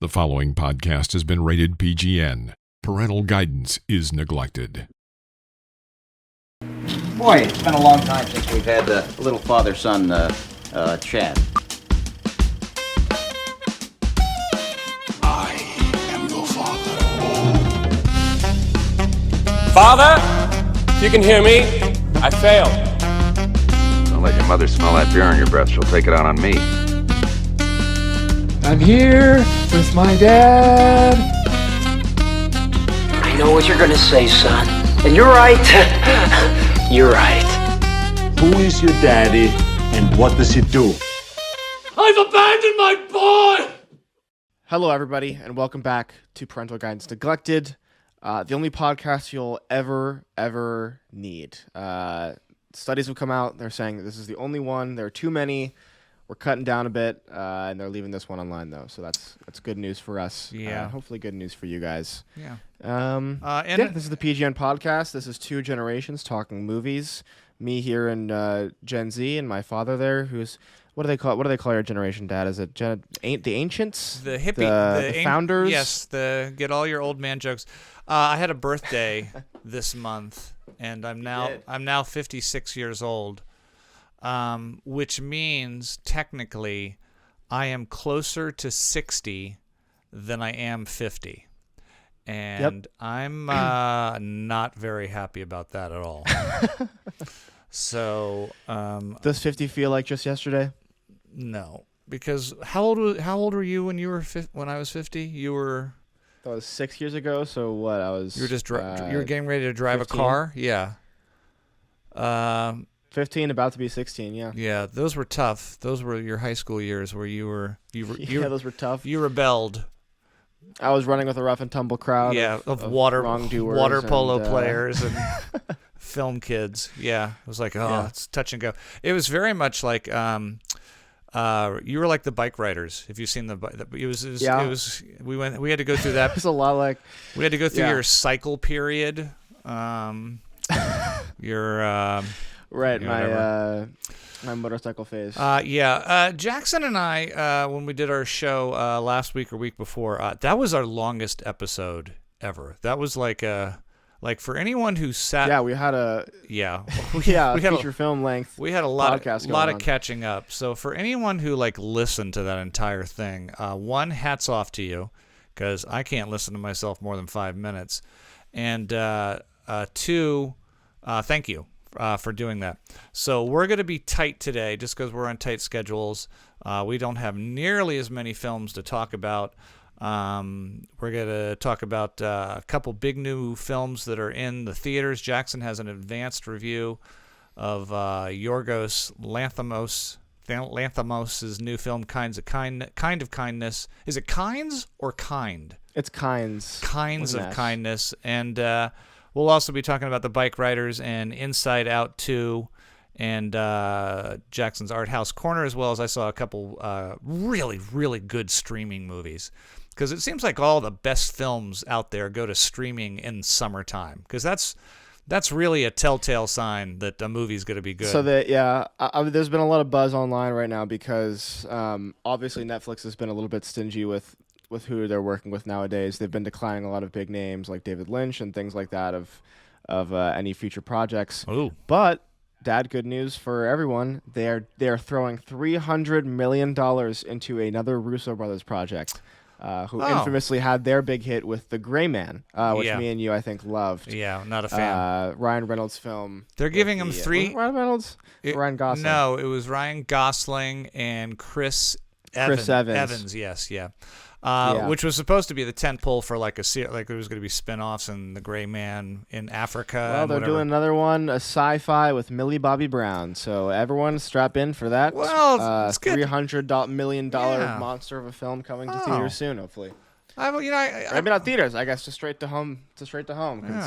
The following podcast has been rated PGN. Parental guidance is neglected. Boy, it's been a long time since we've had a little father-son chat. I am your father. Father, if you can hear me, I failed. Don't let your mother smell that beer on your breath. She'll take it out on me. I'm here with my dad. I know what you're gonna say, son. And you're right. You're right. Who is your daddy and what does he do? I've abandoned my boy! Hello, everybody, and welcome back to Parental Guidance Neglected, the only podcast you'll ever need. Studies have come out. They're saying that this is the only one. There are too many. We're cutting down a bit, and they're leaving this one online, though. So that's good news for us. Yeah. Hopefully good news for you guys. Yeah. This is the PGN podcast. This is two generations talking movies. Me here and Gen Z, and my father there, who's what do they call your generation, Dad? Is it the ancients? The hippie, the founders? Yes, get all your old man jokes. I had a birthday this month, and I'm now 56 years old. Which means technically I am closer to 60 than I am 50. And yep. I'm not very happy about that at all. So, does 50 feel like just yesterday? No, because how old were you when you were when I was 50? You were. That was 6 years ago. So what? You were just you were getting ready to drive 15? A car. Yeah. 15, about to be 16, yeah. Yeah, those were tough. Those were your high school years where you those were tough. You rebelled. I was running with a rough and tumble crowd. Yeah, of wrongdoers, water polo players and film kids. Yeah, it was like, it's touch and go. It was very much like you were like the Bikeriders. If you've seen it was we had to go through that. It's a lot like we had to go through your cycle period. Your right, my motorcycle phase. Jackson and I, when we did our show last week or week before, that was our longest episode ever. That was like for anyone who sat. Yeah, we had a. Yeah, we had feature film length. We had a lot of catching up. So for anyone who listened to that entire thing, one, hats off to you, because I can't listen to myself more than 5 minutes, and two, thank you. For doing that. So we're going to be tight today just because we're on tight schedules. We don't have nearly as many films to talk about. We're going to talk about a couple big new films that are in the theaters. Jackson has an advanced review of Yorgos Lanthimos' new film, Kind of Kindness. Is it Kinds or Kind? It's Kinds. Kinds of Kindness. And we'll also be talking about the Bikeriders and Inside Out 2 and Jackson's Art House Corner, as well as I saw a couple really, really good streaming movies. Because it seems like all the best films out there go to streaming in summertime. Because that's really a telltale sign that a movie's going to be good. So there's been a lot of buzz online right now because obviously Netflix has been a little bit stingy with who they're working with nowadays. They've been declining a lot of big names like David Lynch and things like that of any future projects. Ooh. But Dad, good news for everyone. They are throwing $300 million into another Russo brothers project, who infamously had their big hit with The Gray Man, which me and you I think loved. Yeah, not a fan. Ryan Reynolds' film. They're giving him three. Ryan Reynolds. Ryan Gosling. No, it was Ryan Gosling and Chris Evans. Evans, yes, yeah. Which was supposed to be the tentpole for like there was going to be spin-offs in The Gray Man in Africa. Well, they're doing another one, a sci-fi with Millie Bobby Brown. So everyone strap in for that. Well, it's good. $300 million monster of a film coming to theaters soon, hopefully. Maybe not theaters. I guess just straight to home. Because it's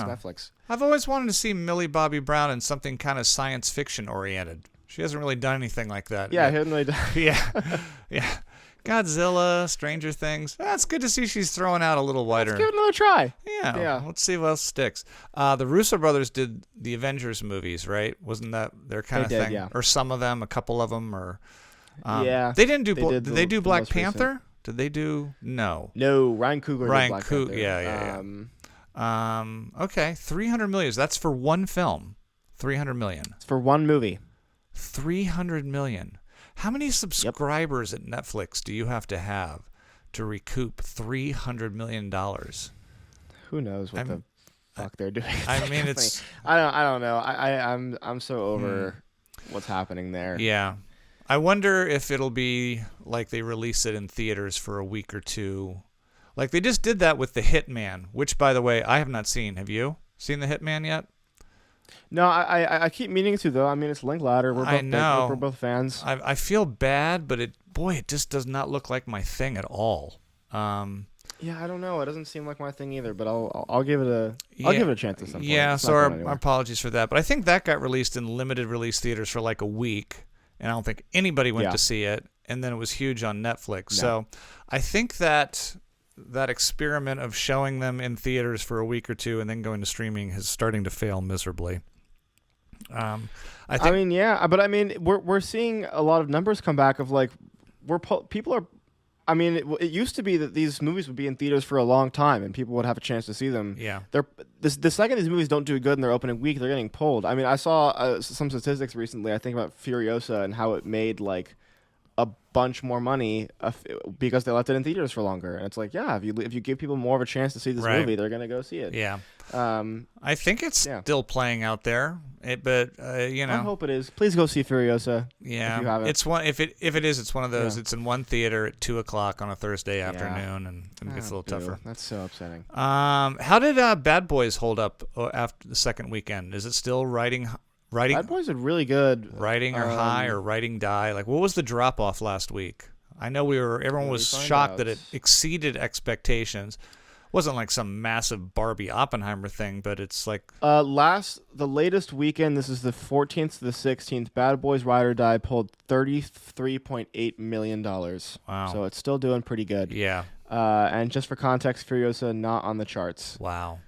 Netflix. I've always wanted to see Millie Bobby Brown in something kind of science fiction oriented. She hasn't really done anything like that. Yeah, hasn't really done. Yeah. Godzilla, Stranger Things. That's good to see she's throwing out a little wider. Let's give it another try. Yeah. Let's see what else sticks. The Russo brothers did the Avengers movies, right? Wasn't that their kind of thing? Yeah. Or some of them, a couple of them, or they didn't do. Did they do Black Panther? Did they do? No. No, Ryan Coogler. Ryan did Black Coogler. Panther. Yeah. Okay, 300 million. That's for one film. 300 million. It's for one movie. 300 million. How many subscribers at Netflix do you have to recoup $300 million? Who knows what the fuck they're doing? I mean, it's. I don't know. I'm so over what's happening there. Yeah. I wonder if it'll be like they release it in theaters for a week or two. Like they just did that with The Hitman, which, by the way, I have not seen. Have you seen The Hitman yet? No, I keep meaning to, though. I mean, it's Linklater. We're both I know. We're both fans. I feel bad, but it just does not look like my thing at all. Yeah, I don't know. It doesn't seem like my thing either, but I'll give it a chance at some point. Yeah, It's so not our going anywhere. apologies for that. But I think that got released in limited release theaters for like a week, and I don't think anybody went to see it. And then it was huge on Netflix. No. So I think that experiment of showing them in theaters for a week or two and then going to streaming is starting to fail miserably. I mean, yeah, but I mean, we're seeing a lot of numbers come back of like, people are. I mean, it used to be that these movies would be in theaters for a long time and people would have a chance to see them. Yeah. The second these movies don't do good in their opening week, they're getting pulled. I mean, I saw some statistics recently. I think about Furiosa and how it made like a bunch more money because they left it in theaters for longer. And it's like, yeah, if you give people more of a chance to see this movie, they're gonna go see it. Yeah. I think it's still playing out there, but you know, I hope it is. Please go see Furiosa. Yeah, if you haven't. It's one. If it is, it's one of those. Yeah. It's in one theater at 2:00 on a Thursday afternoon, and it gets a little tougher. That's so upsetting. How did Bad Boys hold up after the second weekend? Is it still riding? Bad Boys are really good. Riding or high or riding die? Like, what was the drop off last week? I know everyone was shocked that it exceeded expectations. Wasn't like some massive Barbie Oppenheimer thing, but it's like the latest weekend. This is the 14th to the 16th. Bad Boys Ride or Die pulled $33.8 million. Wow! So it's still doing pretty good. Yeah. And just for context, Furiosa not on the charts. Wow.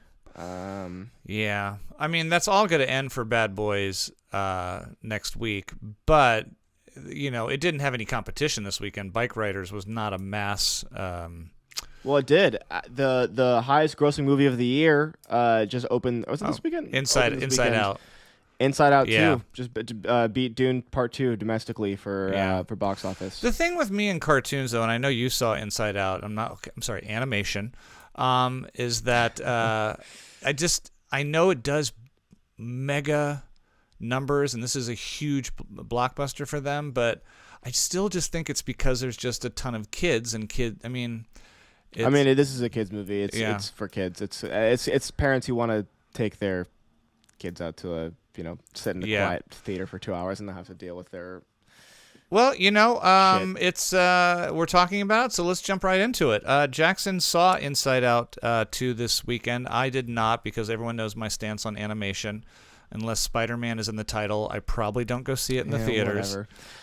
Yeah. I mean, that's all going to end for Bad Boys next week, but you know, it didn't have any competition this weekend. Bikeriders was not a mass. Well, it did. The highest grossing movie of the year just opened. Was it this weekend? Inside Out. Inside Out 2 just beat Dune Part 2 domestically for box office. The thing with me and cartoons, though, and I know you saw Inside Out. I'm sorry, animation. Is that I know it does mega numbers, and this is a huge blockbuster for them, but I still just think it's because there's just a ton of kids and I mean, this is a kids movie. It's for kids. It's parents who want to take their kids out to sit in a quiet theater for 2 hours and not have to deal with their. Well, it's we're talking about, so let's jump right into it. Jackson saw Inside Out 2 this weekend. I did not, because everyone knows my stance on animation. Unless Spider-Man is in the title, I probably don't go see it in the theaters.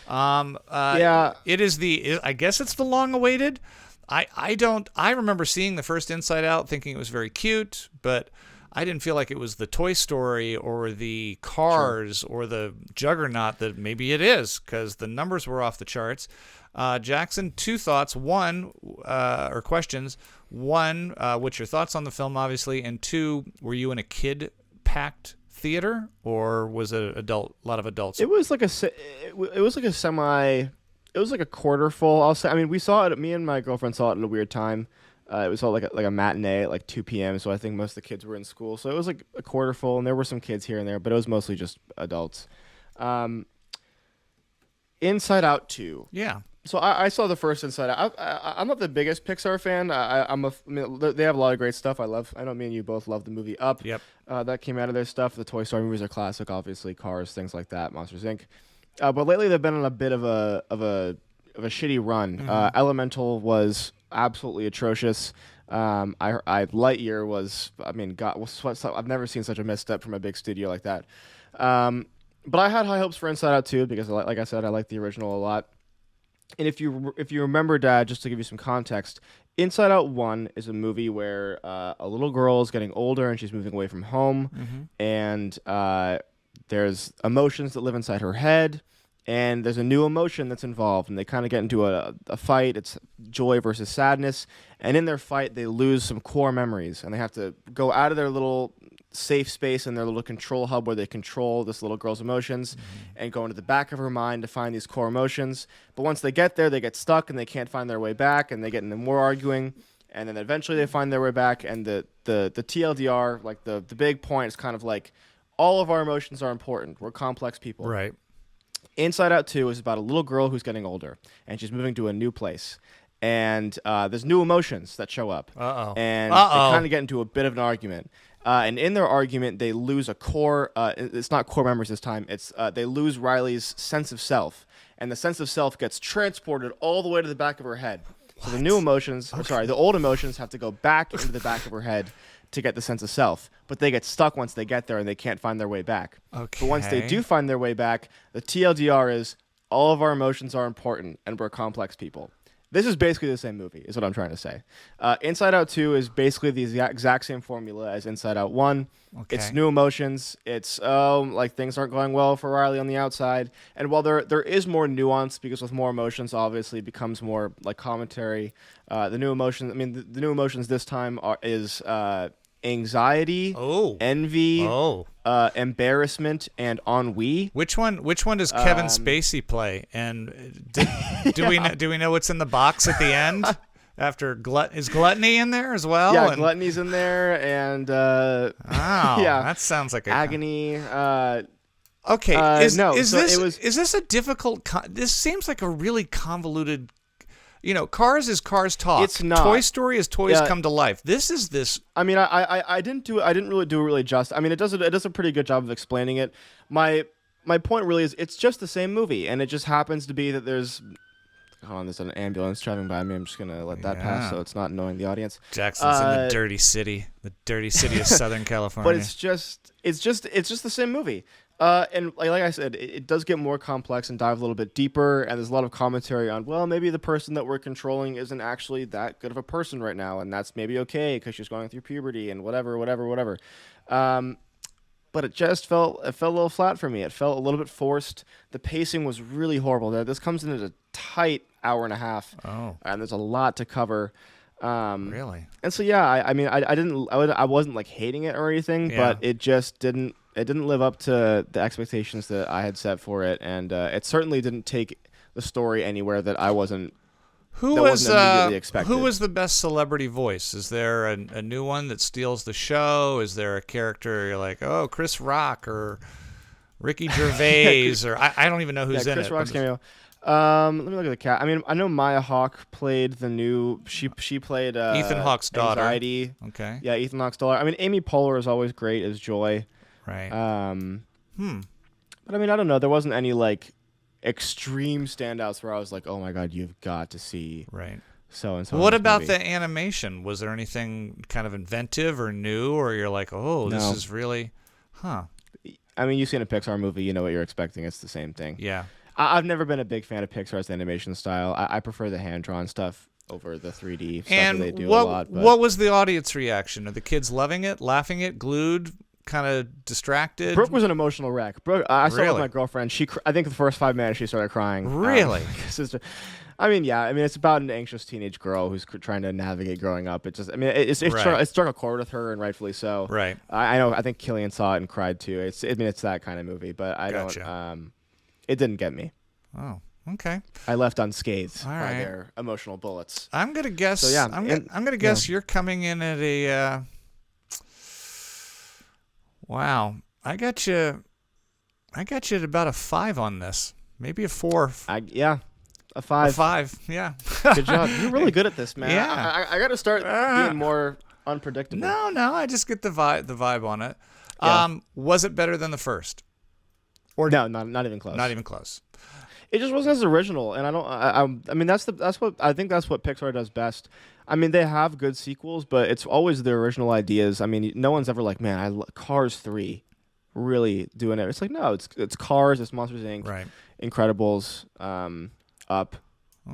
Whatever. It is I guess it's the long-awaited. I remember seeing the first Inside Out, thinking it was very cute, but I didn't feel like it was the Toy Story or the Cars or the Juggernaut that maybe it is, because the numbers were off the charts. Jackson, two thoughts. One, or questions. One, what's your thoughts on the film, obviously? And two, were you in a kid-packed theater, or was it a lot of adults? It was like a quarter full, I'll say. I mean, we saw it. Me and my girlfriend saw it at a weird time. It was all like a matinee at like 2 p.m. So I think most of the kids were in school. So it was like a quarter full, and there were some kids here and there, but it was mostly just adults. Inside Out 2. Yeah. So I saw the first Inside Out. I'm not the biggest Pixar fan. They have a lot of great stuff. I know me and you both love the movie Up. Yep. That came out of their stuff. The Toy Story movies are classic, obviously. Cars, things like that. Monsters Inc. But lately they've been on a bit of a shitty run. Mm-hmm. Elemental was absolutely atrocious. Lightyear was. I mean, I've never seen such a misstep from a big studio like that. But I had high hopes for Inside Out 2 because, like I said, I like the original a lot. And if you remember, Dad, just to give you some context, Inside Out 1 is a movie where a little girl is getting older and she's moving away from home, and there's emotions that live inside her head, and there's a new emotion that's involved, and they kind of get into a fight. It's joy versus sadness, and in their fight, they lose some core memories, and they have to go out of their little safe space in their little control hub where they control this little girl's emotions and go into the back of her mind to find these core emotions. But once they get there, they get stuck, and they can't find their way back, and they get into more arguing, and then eventually they find their way back, and the TLDR, like the big point is kind of like, all of our emotions are important. We're complex people. Right. Inside Out 2 is about a little girl who's getting older, and she's moving to a new place. And there's new emotions that show up. And they kind of get into a bit of an argument. And in their argument, they lose a core. It's not core memories this time. It's they lose Riley's sense of self. And the sense of self gets transported all the way to the back of her head. So the new emotions, the old emotions have to go back into the back of her head to get the sense of self, but they get stuck once they get there and they can't find their way back. Okay. But once they do find their way back, the TLDR is all of our emotions are important and we're complex people. This is basically the same movie, is what I'm trying to say. Inside Out 2 is basically the exact same formula as Inside Out 1. Okay. It's new emotions. It's like things aren't going well for Riley on the outside. And while there is more nuance, because with more emotions, obviously it becomes more like commentary. The new emotions. I mean, the new emotions this time is anxiety, envy, embarrassment, and ennui. Which one does Kevin Spacey play? And do we know what's in the box at the end? After is gluttony in there as well? Yeah, gluttony's in there, and yeah, that sounds like agony. Okay, is no, is this a difficult? This seems like a really convoluted. Cars is Cars talk. It's not. Toy Story is toys come to life. This is this. I mean, I didn't really do it really justice. I mean, it does a pretty good job of explaining it. My point really is it's just the same movie, and it just happens to be that there's an ambulance driving by me. I'm just gonna let that pass so it's not annoying the audience. Jackson's in the dirty city of Southern California. But it's just the same movie. And like I said, it does get more complex and dive a little bit deeper, and there's a lot of commentary on, well, maybe the person that we're controlling isn't actually that good of a person right now, and that's maybe okay because she's going through puberty and whatever. But it just felt a little flat for me. It felt a little bit forced. The pacing was really horrible. This comes in at a tight hour and a half, and there's a lot to cover. Really? And so I wasn't like hating it or anything, but it just didn't live up to the expectations that I had set for it, and it certainly didn't take the story anywhere that I wasn't. Who was the best celebrity voice? Is there a new one that steals the show? Is there a character you're like, oh, Chris Rock or Ricky Gervais or I don't even know who's in Chris it. Rock's cameo. Let me look at the cat. I mean, I know Maya Hawke played the new. She played Ethan Hawke's daughter. Anxiety. Okay. Yeah, Ethan Hawke's daughter. I mean, Amy Poehler is always great as Joy. Right. But I mean, I don't know. There wasn't any like extreme standouts where I was like, oh my god, you've got to see. Right. So and so. What about the animation? Was there anything kind of inventive or new, or you're like, oh, this is really, I mean, you've seen a Pixar movie, you know what you're expecting. It's the same thing. Yeah. I've never been a big fan of Pixar's animation style. I prefer the hand-drawn stuff over the 3D stuff and that they do a lot. But what was the audience reaction? Are the kids loving it, laughing it, glued, kind of distracted? Brooke was an emotional wreck. Brooke, I saw it with my girlfriend. I think the first 5 minutes she started crying. Really? It's about an anxious teenage girl who's trying to navigate growing up. It struck a chord with her, and rightfully so. Right. I know. I think Killian saw it and cried too. It's that kind of movie, but I don't. It didn't get me. Oh, okay. I left unscathed by right. their emotional bullets. I'm gonna guess. So, yeah, I'm gonna guess you're coming in at a. Wow, I got you at about a 5 on this. Maybe a 4. A 5. A 5. Yeah. Good job. You're really good at this, man. Yeah. I got to start being more unpredictable. No. I just get the vibe on it. Yeah. Was it better than the first? Or no, not even close. Not even close. It just wasn't as original, and I mean that's what I think that's what Pixar does best. I mean, they have good sequels, but it's always the original ideas. I mean, no one's ever like, man, Cars 3 really doing it. It's like, no, it's Cars, it's Monsters Inc., right. Incredibles, Up.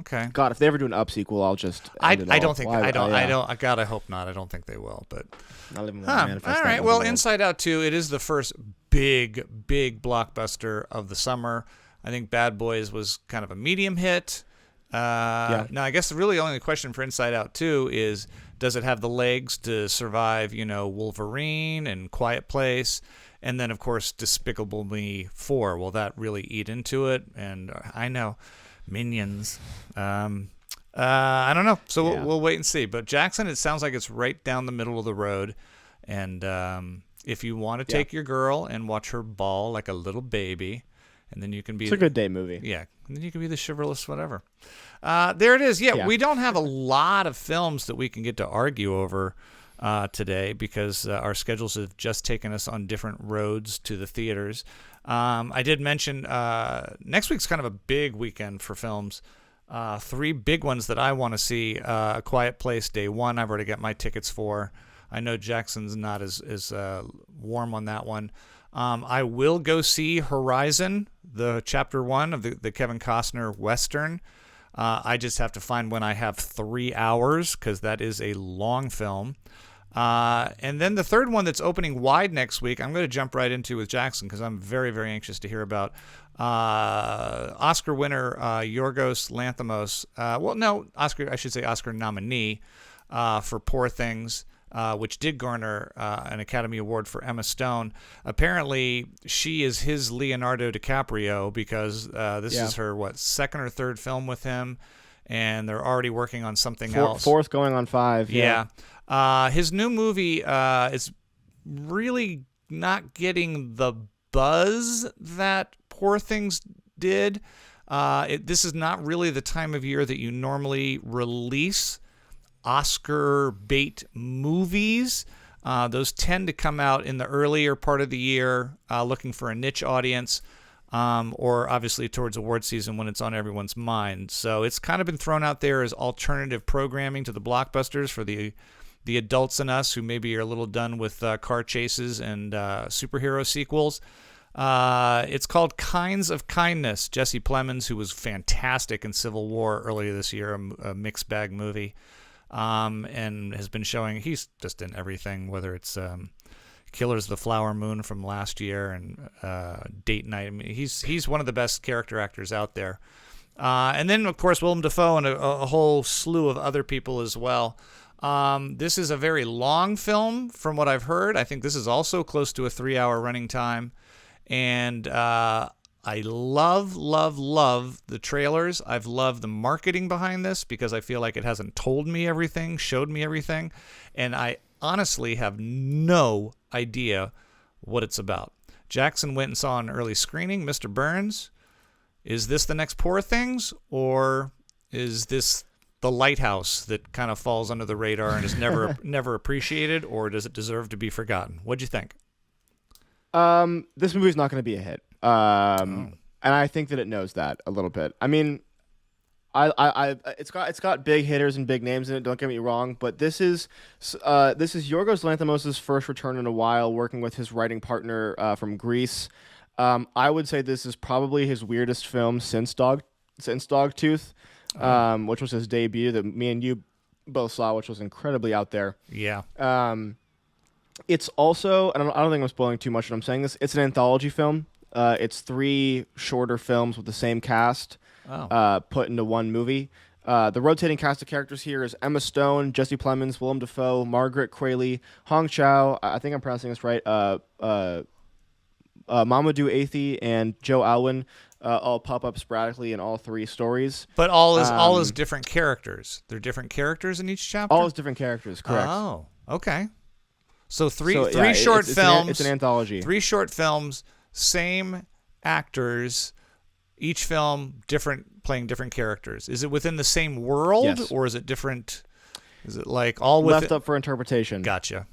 Okay. God, if they ever do an Up sequel, I'll just. I don't think. God, I hope not. I don't think they will. But. I'll even manifest all right. Well, Inside Out 2, it is the first big blockbuster of the summer. I think Bad Boys was kind of a medium hit. Now, I guess really the only question for Inside Out 2 is, does it have the legs to survive, Wolverine and Quiet Place? And then, of course, Despicable Me 4. Will that really eat into it? And I know, Minions. I don't know. So we'll wait and see. But Jackson, it sounds like it's right down the middle of the road. And if you want to take your girl and watch her bawl like a little baby, and then you can be... It's a good day movie. Yeah. And then you can be the chivalrous whatever. There it is. Yeah, we don't have a lot of films that we can get to argue over today because our schedules have just taken us on different roads to the theaters. I did mention next week's kind of a big weekend for films. 3 big ones that I want to see. A Quiet Place Day 1, I've already got my tickets for. I know Jackson's not as warm on that one. I will go see Horizon, the Chapter 1 of the Kevin Costner Western. I just have to find when I have 3 hours because that is a long film. And then the third one that's opening wide next week, I'm going to jump right into with Jackson because I'm very, very anxious to hear about Oscar winner Yorgos Lanthimos. Oscar nominee for Poor Things, which did garner an Academy Award for Emma Stone. Apparently, she is his Leonardo DiCaprio because this is her, second or third film with him, and they're already working on something else. Fourth going on 5. Yeah. His new movie is really not getting the buzz that Poor Things did. This is not really the time of year that you normally release Oscar bait movies. Those tend to come out in the earlier part of the year, looking for a niche audience, or obviously towards award season when it's on everyone's mind. So it's kind of been thrown out there as alternative programming to the blockbusters for the adults in us who maybe are a little done with car chases and superhero sequels. It's called Kinds of Kindness. Jesse Plemons, who was fantastic in Civil War earlier this year, a mixed bag movie, and has been showing, he's just in everything, whether it's Killers of the Flower Moon from last year and Date Night. I mean, he's one of the best character actors out there. And then, of course, Willem Dafoe and a whole slew of other people as well. This is a very long film from what I've heard. I think this is also close to a 3-hour running time. And I love the trailers. I've loved the marketing behind this because I feel like it hasn't told me everything, showed me everything. And I honestly have no idea what it's about. Jackson went and saw an early screening. Mr. Burns, is this the next Poor Things? Or is this the lighthouse that kind of falls under the radar and is never appreciated? Or does it deserve to be forgotten? What'd you think? This movie's not going to be a hit. And I think that it knows that a little bit. I mean, it's got big hitters and big names in it. Don't get me wrong, but this is Yorgos Lanthimos' first return in a while, working with his writing partner from Greece. I would say this is probably his weirdest film since Dogtooth, which was his debut that me and you both saw, which was incredibly out there. Yeah. It's also, and I don't think I'm spoiling too much when I'm saying this, it's an anthology film. It's 3 shorter films with the same cast put into one movie. The rotating cast of characters here is Emma Stone, Jesse Plemons, Willem Dafoe, Margaret Qualley, Hong Chow, I think I'm pronouncing this right, Mamadou Athey, and Joe Alwyn all pop up sporadically in all 3 stories. But all is different characters. They're different characters in each chapter? All is different characters, correct. Oh, okay. So three yeah, short films. It's an anthology. 3 short films, same actors, each film playing different characters. Is it within the same world, yes, or is it different? Is it like all left up for interpretation? Gotcha.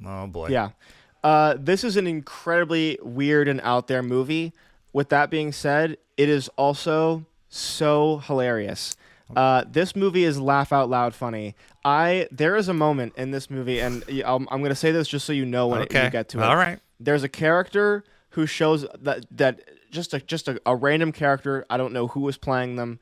Oh boy. Yeah. This is an incredibly weird and out there movie. With that being said, it is also so hilarious. This movie is laugh out loud funny. There is a moment in this movie, and I'm going to say this just so you know when you get to it. All right. There's a character who shows that just a random character. I don't know who is playing them.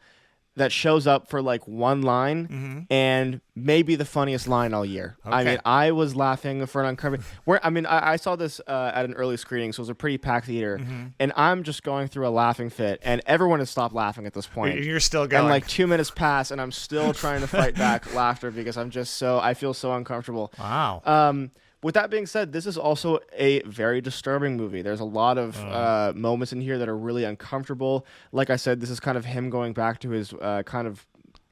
that shows up for like one line and maybe the funniest line all year. Okay. I mean, I was laughing for an uncovered. I saw this at an early screening, so it was a pretty packed theater, and I'm just going through a laughing fit, and everyone has stopped laughing at this point. You're still going. And like 2 minutes pass, and I'm still trying to fight back laughter because I feel so uncomfortable. Wow. With that being said, this is also a very disturbing movie. There's a lot of moments in here that are really uncomfortable. Like I said, this is kind of him going back to his kind of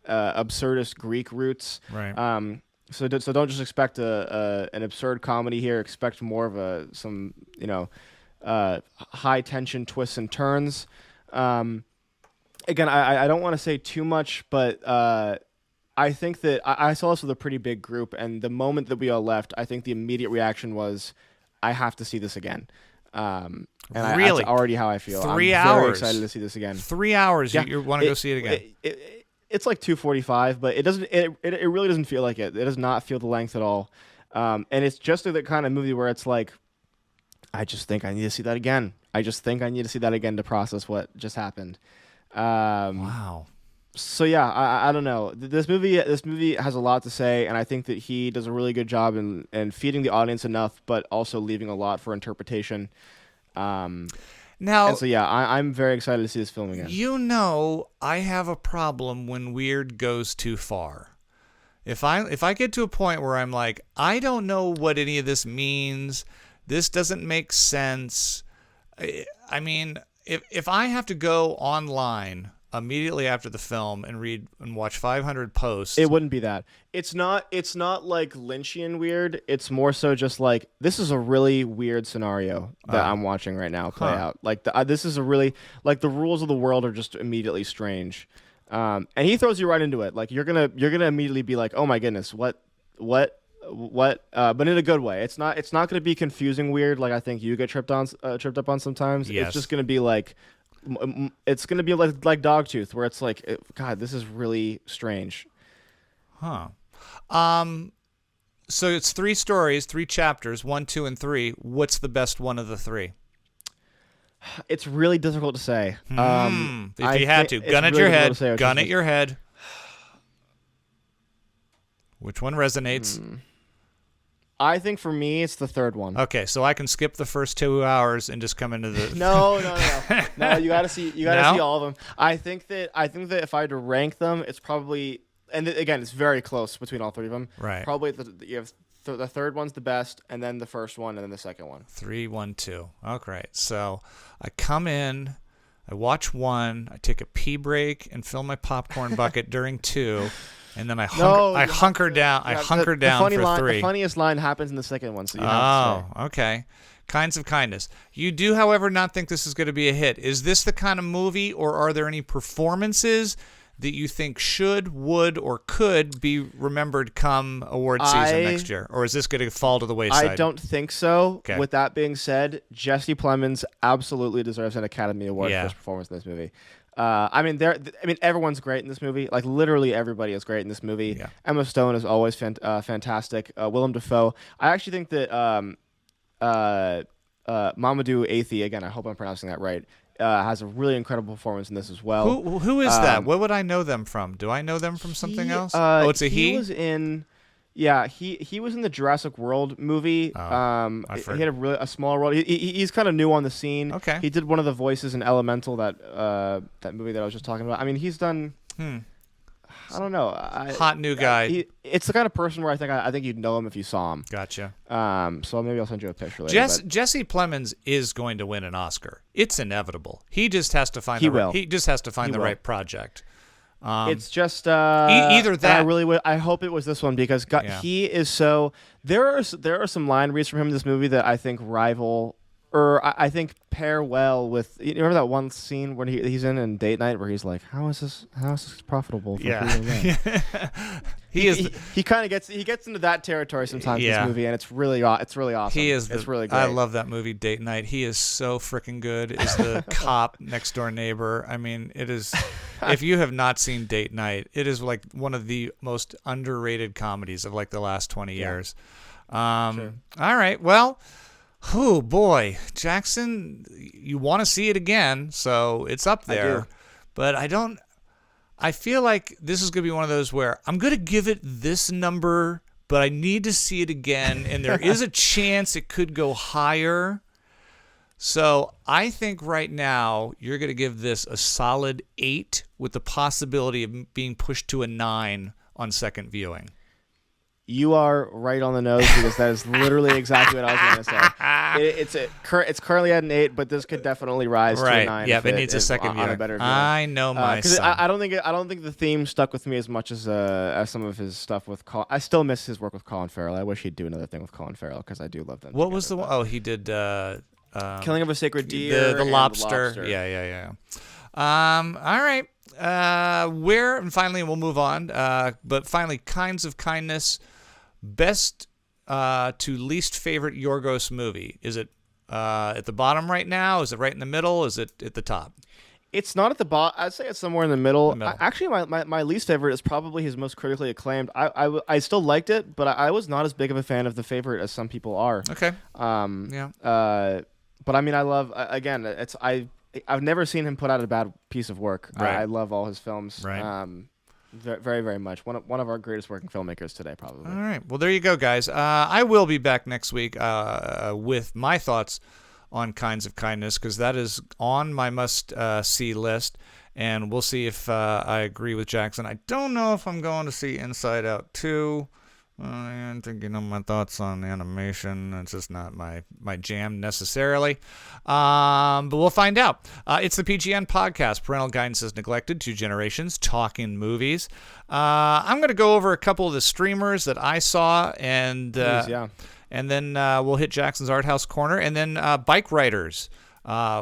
absurdist Greek roots. Right. So don't just expect an absurd comedy here. Expect more of some high tension twists and turns. Again, I don't want to say too much, but I think that I saw this with a pretty big group, and the moment that we all left, I think the immediate reaction was, I have to see this again. And really? That's already how I feel. 3 I'm hours. very excited to see this again. 3 hours. Yeah, You want to go see it again? It's like 2:45, but it doesn't. It really doesn't feel like it. It does not feel the length at all. And it's just the kind of movie where it's like, I just think I need to see that again. I just think I need to see that again to process what just happened. Wow. So yeah, I don't know. This movie has a lot to say, and I think that he does a really good job in feeding the audience enough, but also leaving a lot for interpretation. Now, and so yeah, I'm very excited to see this film again. You know, I have a problem when weird goes too far. If I get to a point where I'm like, I don't know what any of this means, this doesn't make sense. I mean, if I have to go online immediately after the film and read and watch 500 posts, it wouldn't be that. It's not like Lynchian weird. It's more so just like, this is a really weird scenario that I'm watching right now play out. Like this is a really, like, the rules of the world are just immediately strange. And he throws you right into it. Like you're gonna immediately be like, oh my goodness, what, but in a good way. It's not gonna be confusing weird like I think you get tripped up on sometimes. Yes. It's just gonna be like, it's gonna be like Dogtooth, where it's like, God, this is really strange. Huh. So it's 3 stories, 3 chapters, 1, 2, and 3. What's the best one of the 3? It's really difficult to say. If you had to, gun at your head. Gun at your head. Which one resonates? I think for me, it's the third one. Okay, so I can skip the first 2 hours and just come into the. No. No, you gotta see. You gotta see all of them. I think that if I had to rank them, it's probably, and again, it's very close between all 3 of them. Right. Probably you have the third one's the best, and then the first one, and then the second one. 3, 1, 2. Okay, so I come in, I watch 1, I take a pee break and fill my popcorn bucket during 2. And then I hunker down. I hunker down for 3. The funniest line happens in the second one, so you have to say. Okay. Kinds of kindness. You do, however, not think this is going to be a hit. Is this the kind of movie, or are there any performances that you think should, would, or could be remembered come award season next year? Or is this going to fall to the wayside? I don't think so. Okay. With that being said, Jesse Plemons absolutely deserves an Academy Award for his performance in this movie. Everyone's great in this movie. Like, literally everybody is great in this movie. Yeah. Emma Stone is always fantastic. Willem Dafoe. I actually think that Mamadou Athie, again, I hope I'm pronouncing that right, has a really incredible performance in this as well. Who is that? What would I know them from? Do I know them from something else? It's a he? He was in... Yeah, he was in the Jurassic World movie. He had a small role. He's kind of new on the scene. Okay. He did one of the voices in Elemental, that movie that I was just talking about. I mean, he's done. I don't know. Hot new guy. It's the kind of person where I think you'd know him if you saw him. Gotcha. So maybe I'll send you a picture later. Jesse Plemons is going to win an Oscar. It's inevitable. He just has to find the right project. It's just either that. I hope it was this one because he is so. There are some line reads from him in this movie that I think rival, or I think pair well with. You remember that one scene when he's in Date Night where he's like, "How is this profitable?" He kind of gets into that territory sometimes in this movie, and it's really awesome. It's really great. I love that movie, Date Night. He is so freaking good. Is the cop next door neighbor? I mean, it is. If you have not seen Date Night, it is like one of the most underrated comedies of like the last 20 years. Sure. All right, well. Oh boy, Jackson, you want to see it again, so it's up there. I do. But I feel like this is going to be one of those where I'm going to give it this number, but I need to see it again, and there is a chance it could go higher. So I think right now you're going to give this a solid 8 with the possibility of being pushed to a 9 on second viewing. You are right on the nose because that is literally exactly what I was going to say. It's currently at an 8, but this could definitely rise to a 9. Yeah, it needs a second viewing. On a better viewing. I know my son. I don't think the theme stuck with me as much as some of his stuff with Colin. I still miss his work with Colin Farrell. I wish he'd do another thing with Colin Farrell because I do love them. What was the one? Oh, he did Killing of a Sacred Deer. The lobster. Yeah. All right. And finally we'll move on. But finally, Kinds of Kindness. Best to least favorite Yorgos movie. Is it at the bottom right now? Is it right in the middle? Is it at the top? It's not at the bottom. I'd say it's somewhere in the middle. Actually, my least favorite is probably his most critically acclaimed. I still liked it, but I was not as big of a fan of The Favorite as some people are. Okay. Yeah. But I mean, I love again. I've never seen him put out a bad piece of work. Right. I love all his films. Right. Very, very much. One of our greatest working filmmakers today, probably. All right. Well, there you go, guys. I will be back next week with my thoughts on Kinds of Kindness because that is on my must-see list, and we'll see if I agree with Jackson. I don't know if I'm going to see Inside Out 2. I don't think my thoughts on animation. It's just not my jam necessarily. But we'll find out. It's the PGN podcast. Parental Guidance is Neglected. 2 generations talking movies. I'm going to go over a couple of the streamers that I saw, and and then we'll hit Jackson's Art House Corner, and then Bikeriders.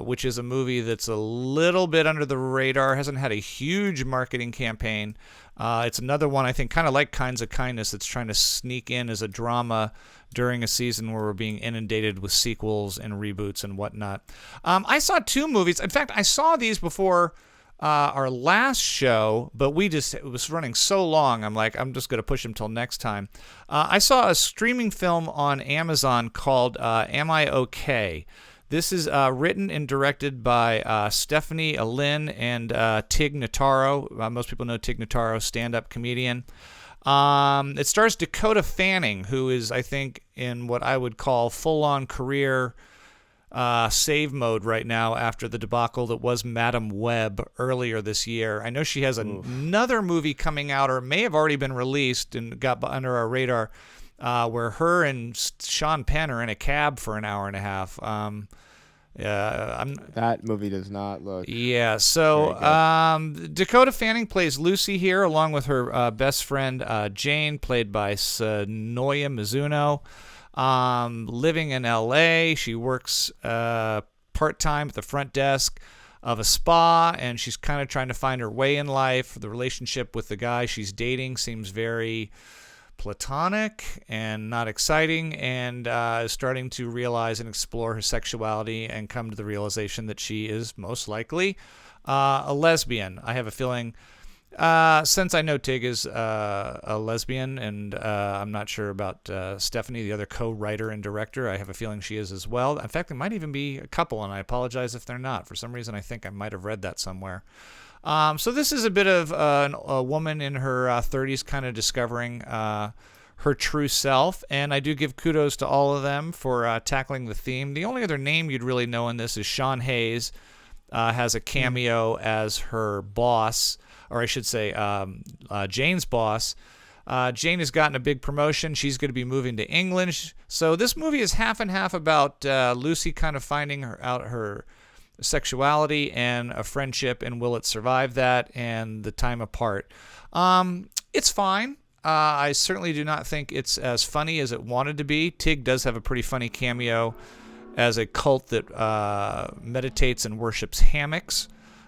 Which is a movie that's a little bit under the radar, hasn't had a huge marketing campaign. It's another one, I think, kind of like Kinds of Kindness, that's trying to sneak in as a drama during a season where we're being inundated with sequels and reboots and whatnot. I saw 2 movies. In fact, I saw these before our last show, but it was running so long, I'm just going to push them till next time. I saw a streaming film on Amazon called Am I Okay? This is written and directed by Stephanie Alin and Tig Notaro. Most people know Tig Notaro, stand-up comedian. It stars Dakota Fanning, who is, I think, in what I would call full-on career save mode right now after the debacle that was Madam Web earlier this year. I know she has another movie coming out, or may have already been released and got under our radar, where her and Sean Penn are in a cab for an hour and a half. That movie does not look. Yeah, so Dakota Fanning plays Lucy here, along with her best friend Jane, played by Sonoya Mizuno. Living in L.A., she works part-time at the front desk of a spa, and she's kind of trying to find her way in life. The relationship with the guy she's dating seems very platonic and not exciting, and is starting to realize and explore her sexuality and come to the realization that she is most likely a lesbian. I have a feeling, since I know Tig is a lesbian, and I'm not sure about Stephanie, the other co-writer and director, I have a feeling she is as well. In fact, they might even be a couple, and I apologize if they're not. For some reason, I think I might have read that somewhere. So this is a bit of a woman in her 30s kind of discovering her true self, and I do give kudos to all of them for tackling the theme. The only other name you'd really know in this is Sean Hayes, has a cameo as her boss, or I should say Jane's boss. Jane has gotten a big promotion. She's going to be moving to England. So this movie is half and half about Lucy kind of finding out her sexuality and a friendship, and will it survive that and the time apart. It's fine. I certainly do not think it's as funny as it wanted to be. Tig does have a pretty funny cameo as a cult that meditates and worships hammocks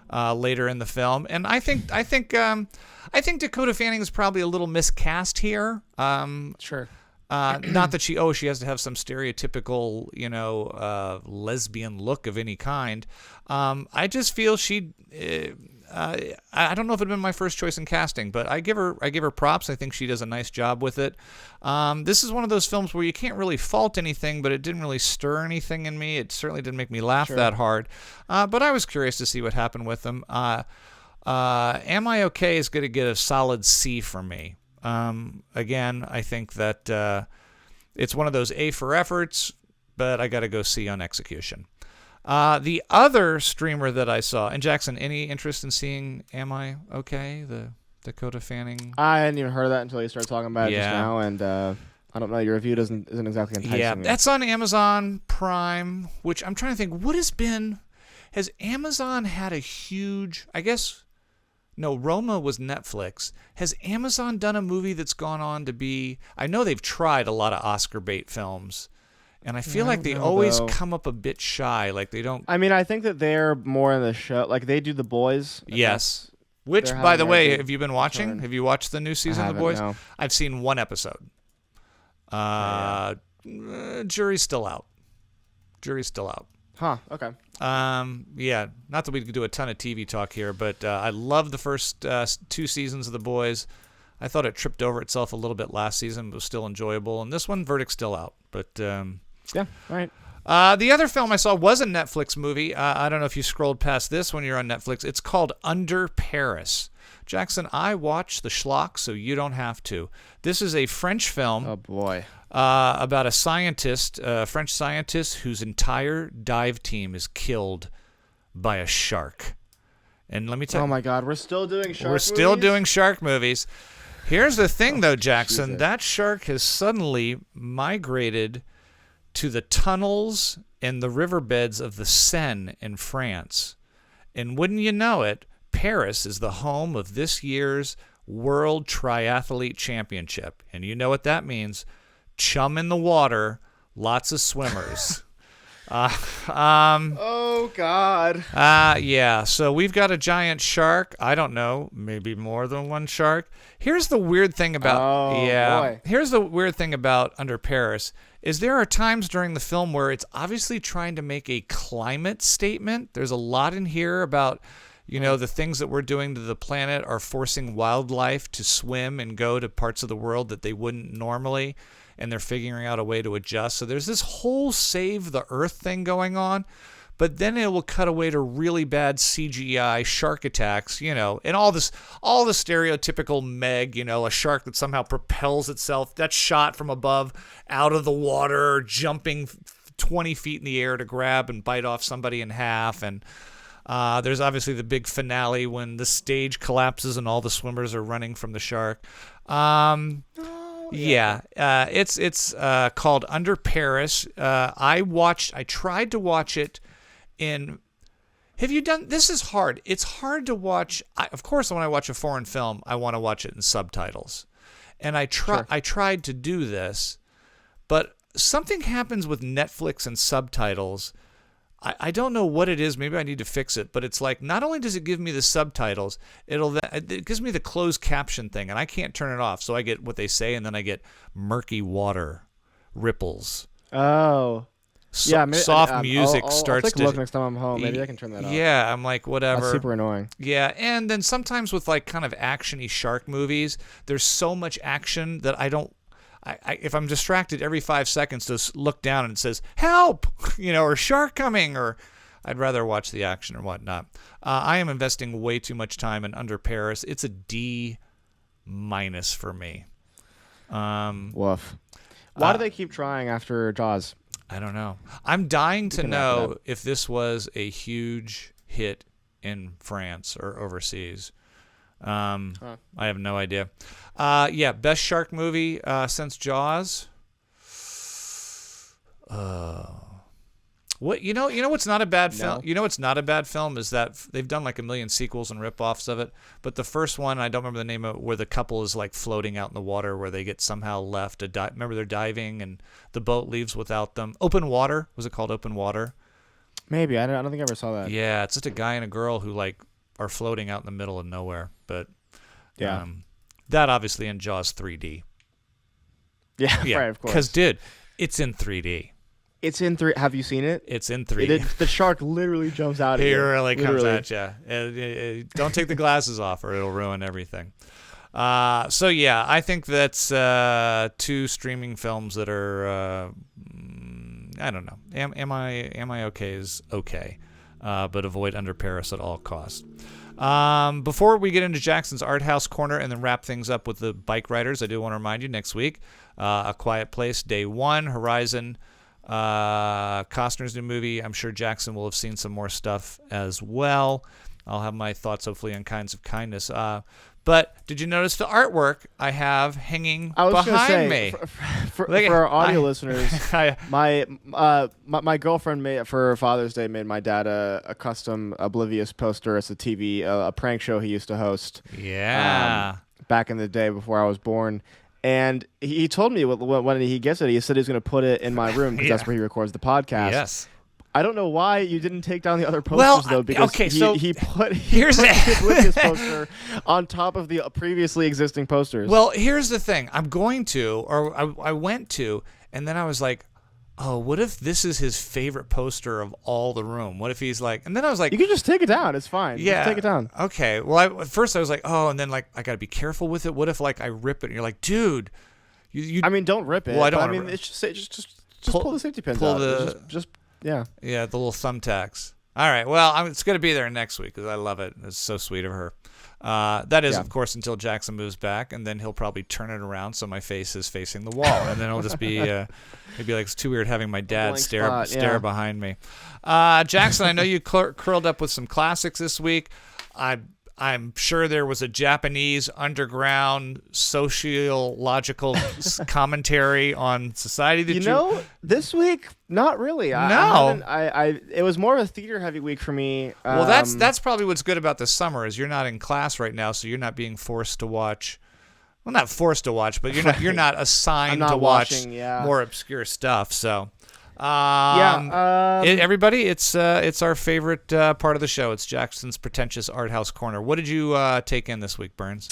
later in the film, and I think Dakota Fanning is probably a little miscast here. Sure. Not that she has to have some stereotypical, lesbian look of any kind. I just feel she. I don't know if it'd been my first choice in casting, but I give her props. I think she does a nice job with it. This is one of those films where you can't really fault anything, but it didn't really stir anything in me. It certainly didn't make me laugh that hard. But I was curious to see what happened with them. Am I Okay is going to get a solid C from me. Again, I think that it's one of those A for efforts, but I got to go C on execution. The other streamer that I saw, and Jackson, any interest in seeing Am I Okay, the Dakota Fanning? I hadn't even heard of that until you started talking about it just now, and I don't know, your review isn't exactly enticing me. That's on Amazon Prime, which I'm trying to think, has Amazon had a huge, Roma was Netflix. Has Amazon done a movie that's gone on to be, I know they've tried a lot of Oscar bait films, and I feel like they always come up a bit shy, like they don't. I mean, I think that they're more in the show, like they do The Boys. Yes. Which, by the way, have you been watching? Turn. Have you watched the new season of The Boys? No. I've seen one episode. Jury's still out. Huh, okay. Not that we could do a ton of TV talk here, but I love the first 2 seasons of The Boys. I thought it tripped over itself a little bit last season, but was still enjoyable. And this one, verdict's still out. But yeah, right. The other film I saw was a Netflix movie. I don't know if you scrolled past this when you're on Netflix. It's called Under Paris. Jackson, I watch the schlock, so you don't have to. This is a French film. Oh, boy. About a scientist, a French scientist whose entire dive team is killed by a shark. And let me tell you. Oh, my God. We're still doing shark movies? We're still doing shark movies. Here's the thing, though, Jackson. Jesus. That shark has suddenly migrated to the tunnels and the riverbeds of the Seine in France. And wouldn't you know it, Paris is the home of this year's World Triathlete Championship. And you know what that means. Chum in the water, lots of swimmers. Oh, God. Yeah, so we've got a giant shark. I don't know, maybe more than one shark. Here's the weird thing about boy. Here's the weird thing about Under Paris is there are times during the film where it's obviously trying to make a climate statement. There's a lot in here about, the things that we're doing to the planet are forcing wildlife to swim and go to parts of the world that they wouldn't normally, and they're figuring out a way to adjust. So there's this whole save the earth thing going on, but then it will cut away to really bad CGI shark attacks, and all the stereotypical Meg, a shark that somehow propels itself, that's shot from above out of the water, jumping 20 feet in the air to grab and bite off somebody in half. And there's obviously the big finale when the stage collapses and all the swimmers are running from the shark. It's called Under Paris. I tried to watch it have you done, this is hard. It's hard to watch. Of course, when I watch a foreign film, I want to watch it in subtitles. And I tried to do this, but something happens with Netflix and subtitles. I don't know what it is. Maybe I need to fix it. But it's like, not only does it give me the subtitles, it gives me the closed caption thing, and I can't turn it off. So I get what they say, and then I get murky water, ripples. Oh. Soft music starts I'll take a look next time I'm home. Maybe I can turn that off. Yeah, I'm like, whatever. That's super annoying. Yeah, and then sometimes with like kind of actiony shark movies, there's so much action that I don't. If I'm distracted every 5 seconds to look down and it says help, or shark coming, or I'd rather watch the action or whatnot. I am investing way too much time in Under Paris. It's a D- for me. Woof. Why do they keep trying after Jaws? I don't know. I'm dying to know if this was a huge hit in France or overseas. I have no idea. Best shark movie since Jaws. What's not a bad film? You know what's not a bad film is that they've done like a million sequels and rip-offs of it. But the first one, I don't remember the name of it, where the couple is like floating out in the water, where they get somehow left. Remember they're diving and the boat leaves without them. Open Water. Was it called Open Water? Maybe. I don't think I ever saw that. Yeah, it's just a guy and a girl who like are floating out in the middle of nowhere. But that obviously in Jaws 3D. Yeah, right, of course. Because, dude, it's in 3D. It's in 3D. Have you seen it? It's in 3D. The shark literally jumps out at you. you. He really comes at you. Don't take the glasses off or it'll ruin everything. I think that's 2 streaming films that are, I don't know. Am I okay is okay, but avoid Under Paris at all costs. Before we get into Jackson's Art House Corner and then wrap things up with the Bikeriders, I do want to remind you next week, A Quiet Place, Day 1, Horizon, Costner's new movie. I'm sure Jackson will have seen some more stuff as well. I'll have my thoughts hopefully on Kinds of Kindness. But did you notice the artwork I have hanging behind me? For our audio listeners, my girlfriend for Father's Day made my dad a custom Oblivious poster. It's a TV, a prank show he used to host. Yeah. Back in the day before I was born. And he told me when he gets it, he said he's going to put it in my room because that's where he records the podcast. Yes. I don't know why you didn't take down the other posters, though, because he put his poster on top of the previously existing posters. Well, here's the thing. I went to, and then I was like, oh, what if this is his favorite poster of all the room? What if he's like, and then I was like, you can just take it down. It's fine. Yeah. Just take it down. Okay. Well, at first I was like, oh, and then like, I got to be careful with it. What if like I rip it and you're like, dude, you I mean, don't rip it. Well, I don't. It's just pull the safety pins out. Yeah, the little thumbtacks. All right, well, it's going to be there next week because I love it. It's so sweet of her. That is, of course, until Jackson moves back, and then he'll probably turn it around so my face is facing the wall, and then it'll just be it'd be like it's too weird having my dad stare behind me. Jackson, I know you curled up with some classics this week. I'm sure there was a Japanese underground sociological commentary on society that this week, not really. No. It was more of a theater heavy week for me. Well, that's probably what's good about this summer is you're not in class right now, so you're not being forced to watch. Well, not forced to watch, but you're not assigned to watch more obscure stuff. So. Everybody, it's our favorite part of the show. It's Jackson's pretentious art house corner. What did you take in this week, Burns?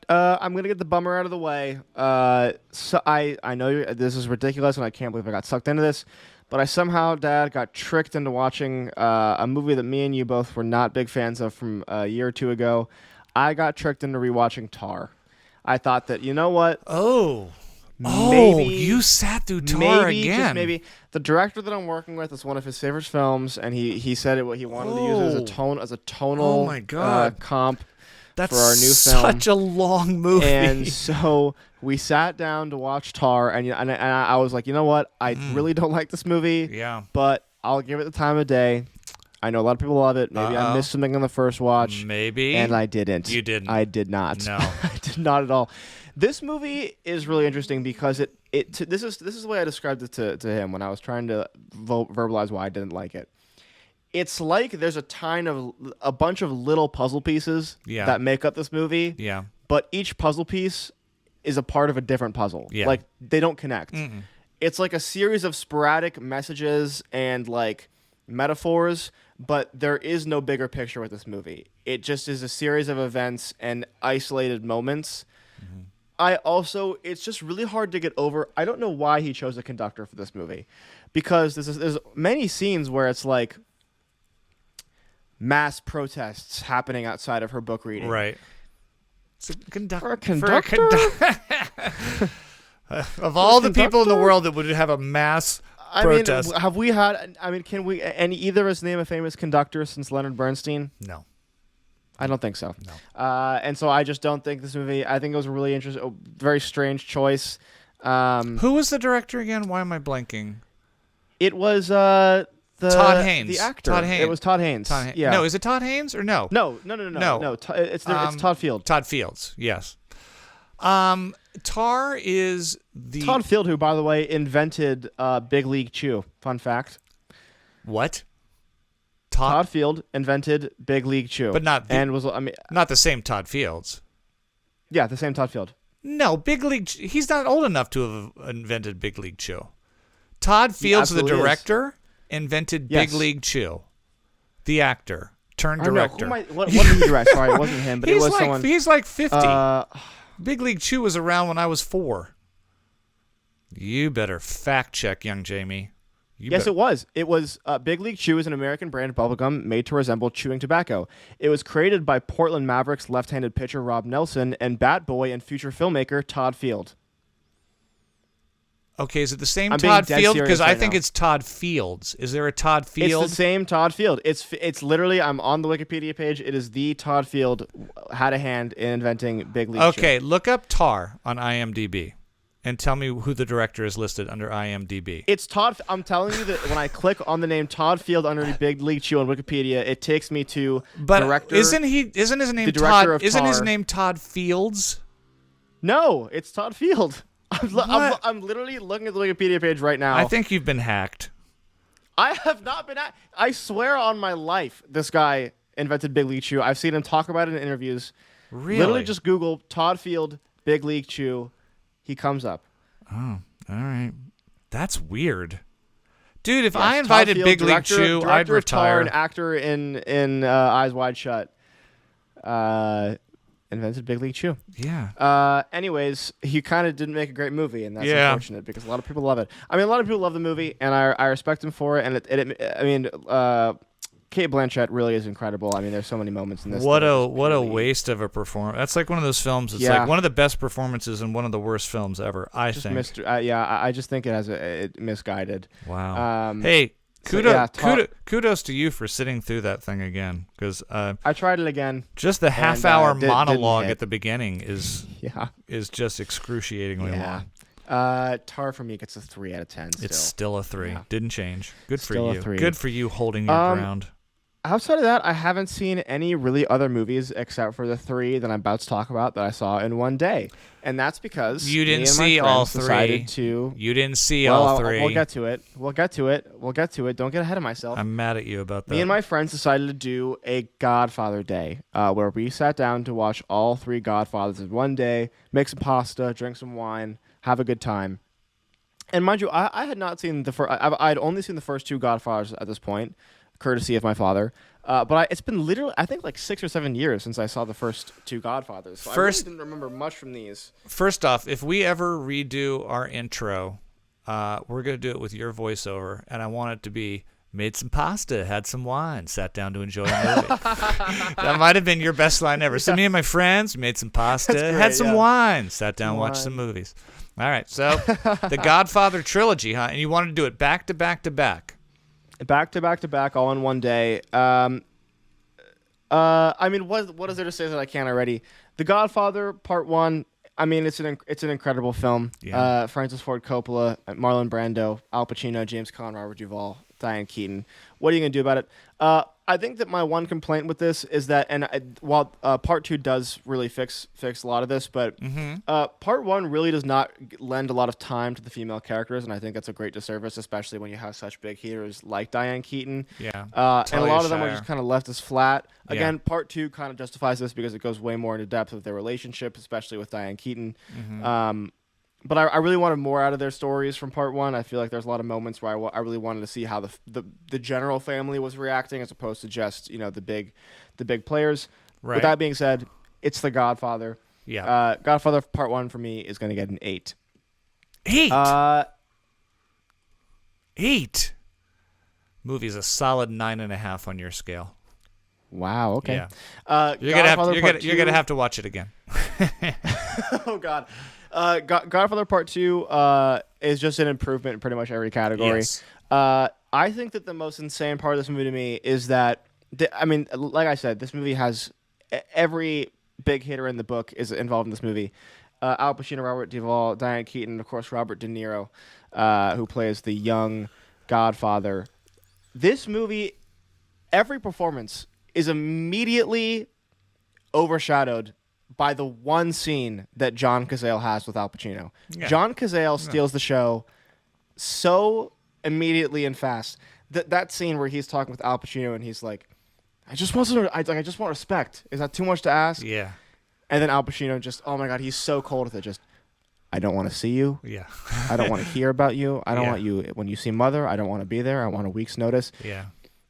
I'm gonna get the bummer out of the way. So I know this is ridiculous, and I can't believe I got sucked into this, but I somehow, Dad, got tricked into watching a movie that me and you both were not big fans of from a year or two ago. I got tricked into rewatching Tar. I thought that, you know what? Maybe you sat through Tar again. Maybe the director that I'm working with is one of his favorite films, and he said he wanted to use it as a tonal comp for our new film. Such a long movie. And so we sat down to watch Tar, and I was like, you know what? I really don't like this movie. Yeah. But I'll give it the time of day. I know a lot of people love it. Maybe I missed something on the first watch. Maybe. And I didn't. You didn't. I did not. No. I did not at all. This movie is really interesting because this is the way I described it to him when I was trying to verbalize why I didn't like it. It's like there's a bunch of little puzzle pieces that make up this movie. Yeah. But each puzzle piece is a part of a different puzzle. Yeah. Like they don't connect. Mm-mm. It's like a series of sporadic messages and like metaphors, but there is no bigger picture with this movie. It just is a series of events and isolated moments. Mm-hmm. It's just really hard to get over. I don't know why he chose a conductor for this movie, because there's many scenes where it's like mass protests happening outside of her book reading. Right. It's a conductor. For a conductor? Of all the people in the world that would have a mass protest. Have we had? Can we? Any either of us name a famous conductor since Leonard Bernstein? No. I don't think so. No. And so I just don't think this movie. I think it was a really interesting, very strange choice. Who was the director again? Why am I blanking? It was Todd Haynes. the actor. Todd Haynes. It was Todd Haynes. Yeah. No, is it Todd Haynes or no? No. It's Todd Field. Todd Fields. Yes. Tar is the Todd Field, who, by the way, invented Big League Chew. Fun fact. What? Todd Field invented Big League Chew, but not the same Todd Fields. Yeah, the same Todd Field. No, Big League. He's not old enough to have invented Big League Chew. Todd Fields, the director, invented Big League Chew. The actor turned director. What did he direct? Sorry, it wasn't him, but it was someone. He's like 50. Big League Chew was around when I was 4. You better fact check, young Jamie. It was. It was Big League Chew is an American brand of bubblegum made to resemble chewing tobacco. It was created by Portland Mavericks left-handed pitcher Rob Nelson and bat boy and future filmmaker Todd Field. Okay, is it the same I'm being Todd dead Field? serious Because I right think now. it's Todd Fields. Is there a Todd Field? It's the same Todd Field. It's literally, I'm on the Wikipedia page. It is the Todd Field had a hand in inventing Big League Chew. Okay, look up Tar on IMDb and tell me who the director is listed under IMDb. It's Todd. I'm telling you that when I click on the name Todd Field underneath Big League Chew on Wikipedia, it takes me to director. Isn't his name the director Todd? of Isn't his Tar. name Todd Fields? No, it's Todd Field. I'm literally looking at the Wikipedia page right now. I think you've been hacked. I have not been at. I swear on my life, this guy invented Big League Chew. I've seen him talk about it in interviews. Really? Literally just Google Todd Field Big League Chew. He comes up. Oh, all right. That's weird. Dude, if Yes, I invited Todd Field, Big League Chew, I'd director of Tar, retire. an actor in Eyes Wide Shut. Invented Big League Chew. Yeah. Anyways, he kind of didn't make a great movie, and that's Yeah. unfortunate because a lot of people love it. I mean, a lot of people love the movie, and I respect him for it. And I mean, Kate Blanchett really is incredible. I mean, there's so many moments in this. What that are a just what a really- waste of a performance. That's like one of those films. It's Yeah. like one of the best performances and one of the worst films ever. I Just think. I just think it has it misguided. Wow. Um, Hey, so, yeah, kudos to you for sitting through that thing again, because I tried it again. just the half-hour didn't monologue hit. at the beginning is Yeah. just excruciatingly Yeah. long. Tar for me gets a 3 out of 10. It's still a 3. Yeah. Didn't change. Good Still for a you. 3. Good for you holding your ground. Outside of that, I haven't seen any really other movies except for the 3 that I'm about to talk about that I saw in one day, and that's because You didn't me and my see all friends 3. decided to. You didn't see Well, all 3. We'll get to it. We'll get to it. Don't get ahead of myself. I'm mad at you about that. Me and my friends decided to do a Godfather day, where we sat down to watch all 3 Godfathers in one day, make some pasta, drink some wine, have a good time. And mind you, I had not seen the first. I'd only seen the first 2 Godfathers at this point, courtesy of my father. But it's been literally, I think, like 6 or 7 years since I saw the first 2 Godfathers. So I really didn't remember much from these. First off, if we ever redo our intro, we're going to do it with your voiceover, and I want it to be made some pasta, had some wine, sat down to enjoy a movie. That might have been your best line ever. So me and my friends made some pasta, That's great, had some yeah. wine, sat down, Some watched wine. some movies. All right, so the Godfather trilogy, huh? And you wanted to do it back to back to back. Back to back to back, all in one day. I mean, what is there to say that I can't already? The Godfather Part 1. I mean, it's an incredible film. Yeah. Francis Ford Coppola, Marlon Brando, Al Pacino, James Caan, Robert Duvall, Diane Keaton. What are you gonna do about it? I think that my one complaint with this is that, while Part 2 does really fix a lot of this, but Part 1 really does not lend a lot of time to the female characters, and I think that's a great disservice, especially when you have such big hitters like Diane Keaton. Yeah. And a Talia lot of them are Shire. just kind of left as flat. Yeah. Again, Part 2 kind of justifies this because it goes way more into depth of their relationship, especially with Diane Keaton. But I really wanted more out of their stories from Part 1. I feel like there's a lot of moments where I really wanted to see how the general family was reacting as opposed to just the big players. Right. With that being said, it's The Godfather. Yeah. Godfather Part 1 for me is going to get an 8. 8? 8? Movie's a solid 9.5 on your scale. Wow. Okay. Yeah. You're gonna Two- have to watch it again. Oh God. Godfather Part 2 is just an improvement in pretty much every category. Yes. I think that the most insane part of this movie to me is that, I mean, like I said, this movie has every big hitter in the book is involved in this movie. Al Pacino, Robert Duvall, Diane Keaton, and of course Robert De Niro, who plays the young Godfather. This movie, every performance is immediately overshadowed by the one scene that John Cazale has with Al Pacino. Yeah. John Cazale steals the show so immediately and fast. That scene where he's talking with Al Pacino and he's like, I just want respect. Is that too much to ask? Yeah. And then Al Pacino just, oh my God, he's so cold with it. Just, I don't want to see you. Yeah. I don't want to hear about you. I don't Yeah. want you, when you see Mother, I don't want to be there. I want a week's notice. Yeah.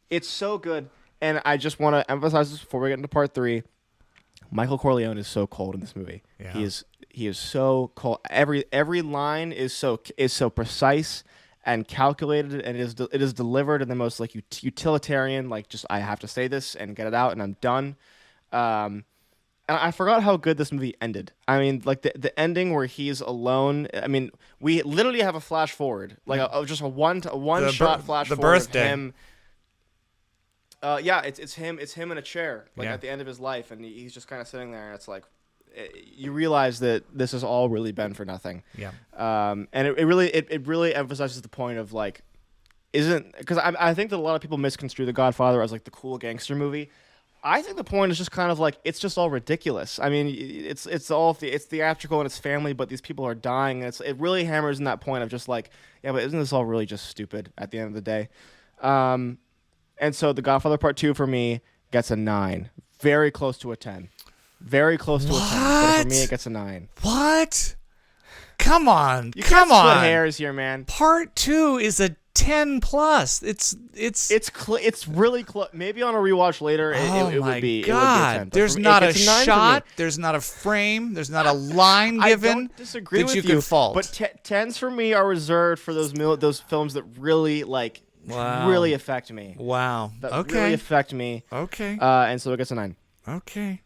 It's so good. And I just want to emphasize this before we get into part 3. Michael Corleone is so cold in this movie. Yeah. He is so cold. Every line is so precise and calculated, and it is delivered in the most like utilitarian, like just I have to say this and get it out and I'm done. and I forgot how good this movie ended. I mean, like the ending where he's alone. I mean, we literally have a flash forward, like just a one shot flash forward birthday. of him. Yeah, it's him. It's him in a chair, like Yeah. at the end of his life, and he's just kind of sitting there. And it's like, you realize that this has all really been for nothing. Yeah. And it really emphasizes the point of like, because I think that a lot of people misconstrue The Godfather as like the cool gangster movie. I think the point is just kind of like it's just all ridiculous. I mean, it's theatrical and it's family, but these people are dying. And it really hammers in that point of just like, yeah, but isn't this all really just stupid at the end of the day? And so The Godfather Part 2 for me gets a 9. Very close to a 10. Very close to a 10. But for me, it gets a 9. What? Come on. You Come can't on. split hairs here, man. Part 2 is a 10 plus. It's really close. Maybe on a rewatch later, it would be. God. It would be a 10. There's not a shot. There's not a frame. There's not a line given. I don't disagree that with you could fault. But 10s for me are reserved for those films that really like. Wow. Really affect me. Wow. That really affect me. Okay. And so it gets a 9. Okay.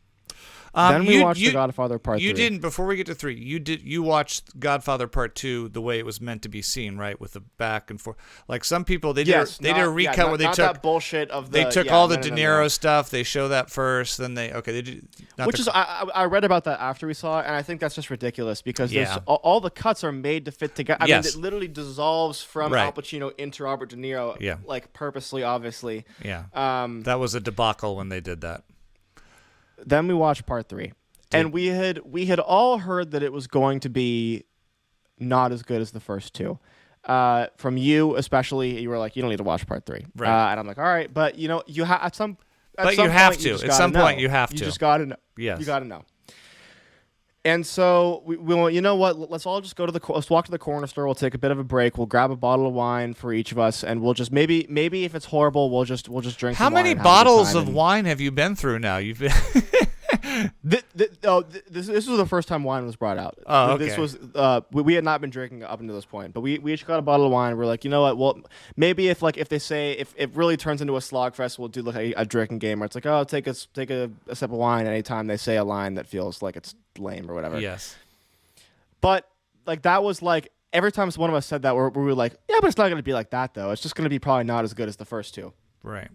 Then we watched The Godfather Part 3. You didn't, before we get to 3, you watched Godfather Part 2 the way it was meant to be seen, right? With the back and forth. Like some people, they did a recut where they took that bullshit of they took all the De Niro stuff. They show that first, then they did. I read about that after we saw it, and I think that's just ridiculous because all the cuts are made to fit together. I mean, it literally dissolves from Al Pacino into Robert De Niro, like purposely, obviously. Yeah. That was a debacle when they did that. Then we watched Part 3, and we had all heard that it was going to be not as good as the first two. From you especially, you were like, you don't need to watch Part 3, right? And I'm like, all right, but you know, you have at some. But you have to. At some point, you have to. You just gotta know. Yes. You gotta know. And so we you know what? Let's all just let's walk to the corner store. We'll take a bit of a break. We'll grab a bottle of wine for each of us, and we'll just maybe if it's horrible, we'll just drink. How many bottles of wine have you been through now? You've been. This was the first time wine was brought out. Oh, okay. This was we had not been drinking up until this point, but we each got a bottle of wine. We're like, you know what? Well, maybe if they say if it really turns into a slog fest, we'll do like a drinking game where it's like, oh, take a sip of wine anytime they say a line that feels like it's lame or whatever. Yes. But like that was like every time one of us said that, we were like, yeah, but it's not going to be like that though. It's just going to be probably not as good as the first two. Right.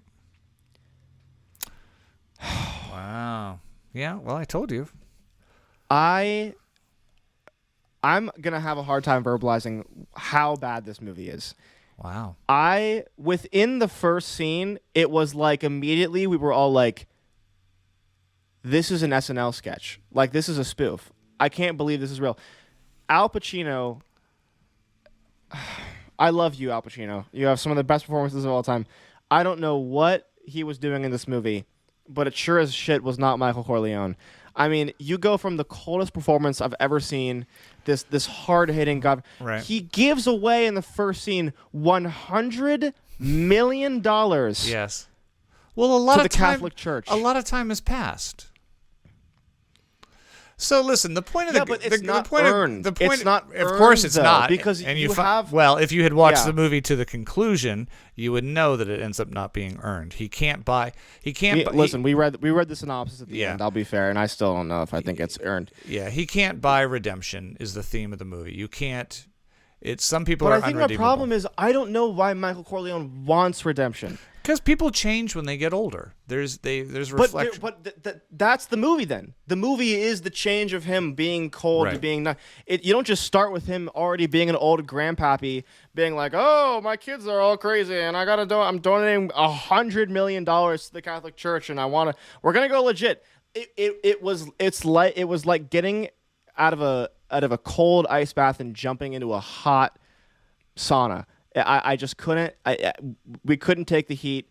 Wow. Yeah, well, I told you. I'm going to have a hard time verbalizing how bad this movie is. Wow. Within the first scene, it was like immediately we were all like, this is an SNL sketch. Like, this is a spoof. I can't believe this is real. Al Pacino, I love you, Al Pacino. You have some of the best performances of all time. I don't know what he was doing in this movie, but it sure as shit was not Michael Corleone. I mean, you go from the coldest performance I've ever seen, this hard-hitting guy. Right. He gives away in the first scene $100 million. Yes. Well, a lot to of the time, Catholic Church. A lot of time has passed. So listen, the point of but it's not earned. It's not. Of earned, course, it's though, not. because and you have. Well, if you had watched Yeah. the movie to the conclusion, you would know that it ends up not being earned. He can't buy. Listen, we read the synopsis at the Yeah. end. I'll be fair, and I still don't know if I think it's earned. Yeah, he can't buy redemption. Is the theme of the movie? You can't. It's some people But are I think my unredeemable. problem is I don't know why Michael Corleone wants redemption. Because people change when they get older. There's reflection. But that's the movie then. The movie is the change of him being cold to Right. being not. You don't just start with him already being an old grandpappy, being like, oh, my kids are all crazy, and I'm donating $100 million to the Catholic Church, and we're gonna go legit. It was like getting out of a cold ice bath and jumping into a hot sauna. I just couldn't. We couldn't take the heat.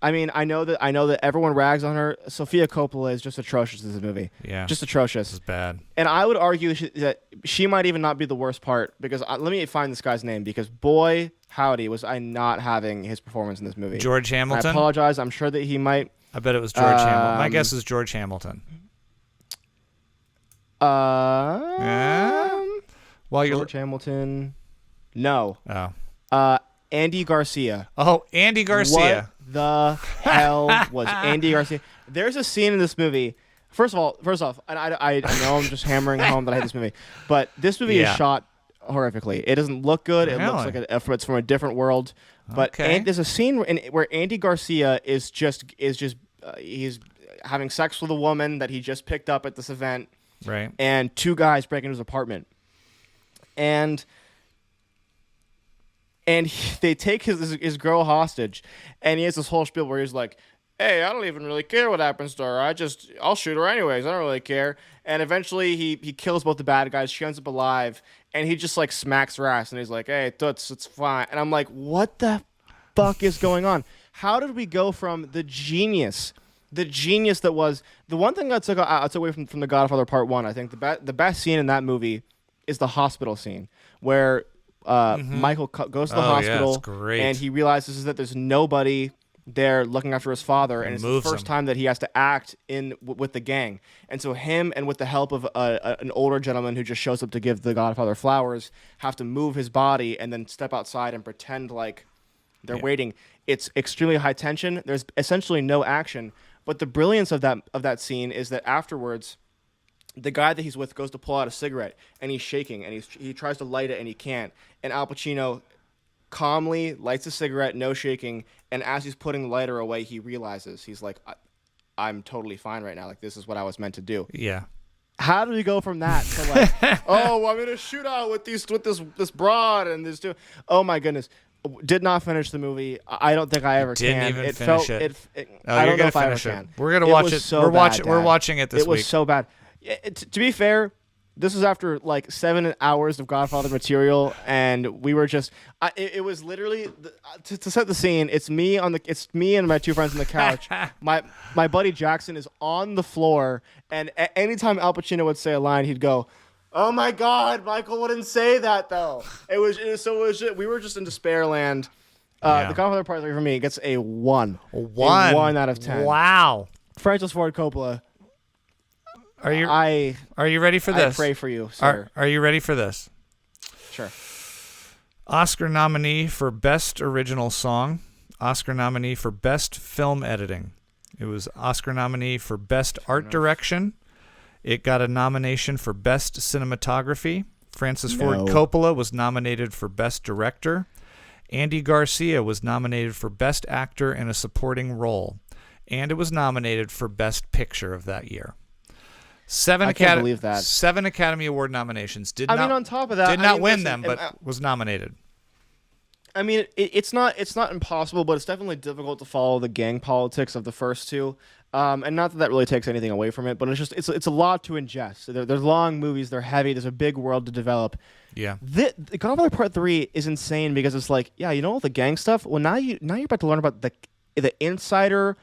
I mean, I know that everyone rags on her. Sofia Coppola is just atrocious in this movie. Yeah, just atrocious. This is bad. And I would argue that she might even not be the worst part because let me find this guy's name because boy, howdy, was I not having his performance in this movie. George Hamilton. I apologize. I'm sure that he might. I bet it was George Hamilton. My guess is George Hamilton. While you're George Hamilton. No. Oh. Andy Garcia. Oh, Andy Garcia. What the hell was Andy Garcia? There's a scene in this movie First off, and I know I'm just hammering home that I hate this movie, but this movie is shot horrifically. It doesn't look good. It looks like it's from a different world. But there's a scene where Andy Garcia is just he's having sex with a woman that he just picked up at this event, right? And two guys break into his apartment, and they take his girl hostage, and he has this whole spiel where he's like, hey, I don't even really care what happens to her. I'll shoot her anyways. I don't really care. And eventually he kills both the bad guys. She ends up alive, and he just like smacks her ass, and he's like, hey, it's fine. And I'm like, what the fuck is going on? How did we go from the genius that was the one thing I took away from the Godfather Part 1? I think the best scene in that movie is the hospital scene where Michael goes to the hospital, and he realizes that there's nobody there looking after his father, and it's the first time that he has to act with the gang. And so him, and with the help of an older gentleman who just shows up to give the Godfather flowers, have to move his body and then step outside and pretend like they're waiting. It's extremely high tension. There's essentially no action, but the brilliance of that scene is that afterwards, the guy that he's with goes to pull out a cigarette, and he's shaking, and he tries to light it, and he can't. And Al Pacino calmly lights a cigarette, no shaking, and as he's putting the lighter away, he realizes, he's like, I'm totally fine right now. Like, this is what I was meant to do. Yeah. How do we go from that to like, oh, I'm in a shootout with this broad and this dude? Oh my goodness. Did not finish the movie. I don't think I ever didn't can. even It finish felt, it. I don't know if I ever finish it. can. We're gonna watch it. So We're watching it this week. It was so bad. To be fair, this was after like 7 hours of Godfather material, and we were just. It was literally to set the scene. It's me and my two friends on the couch. my buddy Jackson is on the floor, and anytime Al Pacino would say a line, he'd go, "Oh my God, Michael wouldn't say that though." It was we were just in despair land. The Godfather Part 3 for me gets a 1. A 1 out of 10. Wow. Francis Ford Coppola. Are you ready for this? I pray for you, sir. Are you ready for this? Sure. Oscar nominee for Best Original Song. Oscar nominee for Best Film Editing. It was Oscar nominee for Best Art Direction. It got a nomination for Best Cinematography. Francis Ford Coppola was nominated for Best Director. Andy Garcia was nominated for Best Actor in a Supporting Role. And it was nominated for Best Picture of that year. I can't believe that. 7 Academy Award nominations. On top of that, did not win them, but was nominated. I mean, it's not impossible, but it's definitely difficult to follow the gang politics of the first two. And not that really takes anything away from it, but it's a lot to ingest. They're long movies, they're heavy, there's a big world to develop. Yeah. The Godfather Part 3 is insane because it's like, yeah, you know all the gang stuff? Well, now you're about to learn about the insider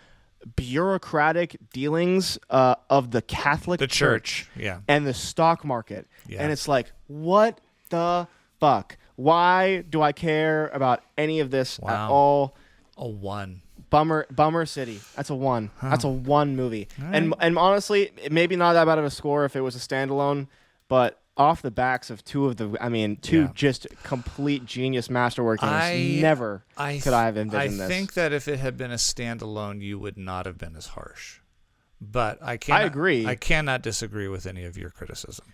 bureaucratic dealings of the Catholic Church. And the stock market. Yeah. And it's like, what the fuck? Why do I care about any of this at all? A 1. Bummer City. That's a 1. Huh. That's a 1 movie. Right. And honestly, maybe not that bad of a score if it was a standalone, but off the backs of two just complete genius masterworkings. Never could I have envisioned this. I think that if it had been a standalone, you would not have been as harsh. But I agree. I cannot disagree with any of your criticism.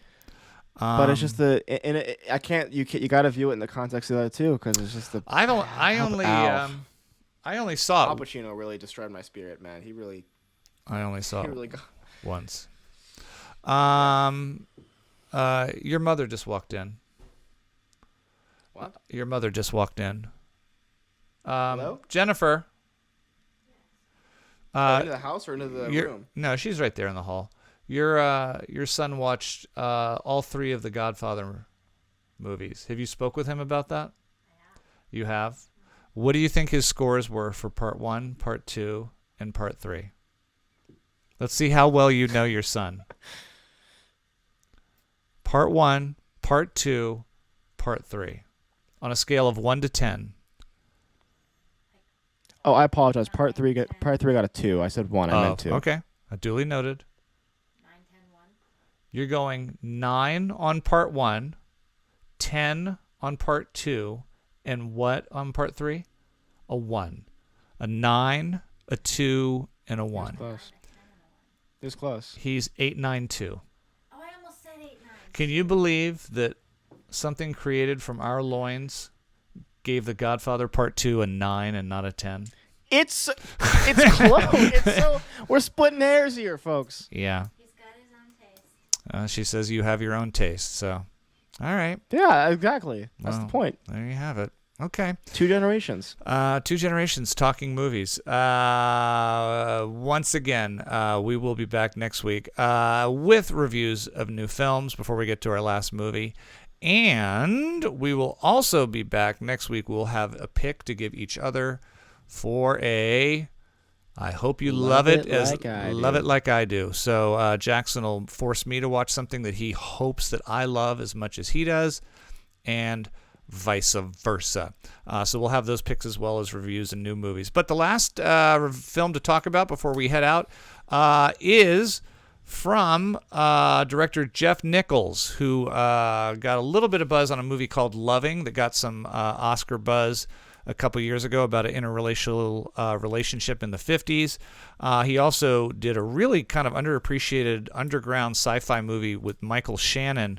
But it's just I can't. You got to view it in the context of that too, because it's just the. I only saw Al Pacino really destroyed my spirit, man. I only saw it once. Your mother just walked in. What? Your mother just walked in. Hello? Jennifer. Into the house or into the room? No, she's right there in the hall. Your son watched all 3 of the Godfather movies. Have you spoke with him about that? You have? What do you think his scores were for Part 1, Part 2, and Part 3? Let's see how well you know your son. Part 1, Part 2, Part 3. On a scale of 1 to 10. Oh, I apologize. Part 3 got a 2. I said 1. I meant 2. Okay. Duly noted. 9, 10, 1. You're going 9 on Part 1, 10 on Part 2, and what on Part 3? A 1. A 9, a 2, and a 1. It's close. He's 892. Oh, I almost said 8'9". Can you believe that something created from our loins gave The Godfather Part 2 a 9 and not a 10? It's close. It's so we're splitting hairs here, folks. Yeah. He's got his own taste. She says you have your own taste. So, all right. Yeah, exactly. That's the point. There you have it. Okay. 2 generations. 2 generations talking movies. Once again, we will be back next week with reviews of new films before we get to our last movie. And we will also be back next week. We'll have a pick to give each other for a I hope you love it like I do. So Jackson will force me to watch something that he hopes that I love as much as he does, and vice versa. So we'll have those picks as well as reviews and new movies. But the last film to talk about before we head out is from director Jeff Nichols, who got a little bit of buzz on a movie called Loving that got some Oscar buzz a couple years ago about an interracial relationship in the 50s. He also did a really kind of underappreciated underground sci-fi movie with Michael Shannon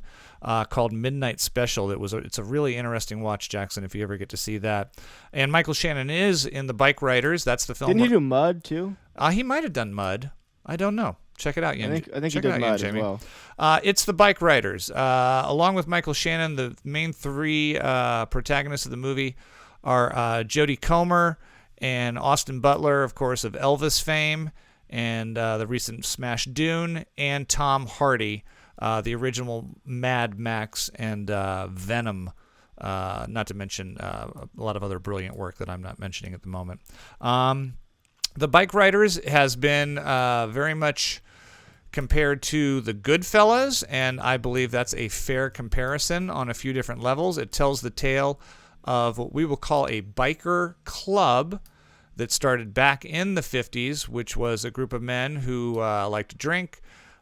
called Midnight Special. It's a really interesting watch, Jackson, if you ever get to see that. And Michael Shannon is in the Bikeriders. That's the film. Didn't he do Mud too? He might have done Mud. I don't know. Check it out, Ian. I think he did Mud as well. It's the Bikeriders. Along with Michael Shannon, the main 3 protagonists of the movie are Jodie Comer and Austin Butler, of course, of Elvis fame and the recent smash Dune, and Tom Hardy, the original Mad Max and Venom, not to mention a lot of other brilliant work that I'm not mentioning at the moment. The Bikeriders has been very much compared to the Goodfellas, and I believe that's a fair comparison on a few different levels. It tells the tale of what we will call a biker club that started back in the 50s, which was a group of men who liked to drink,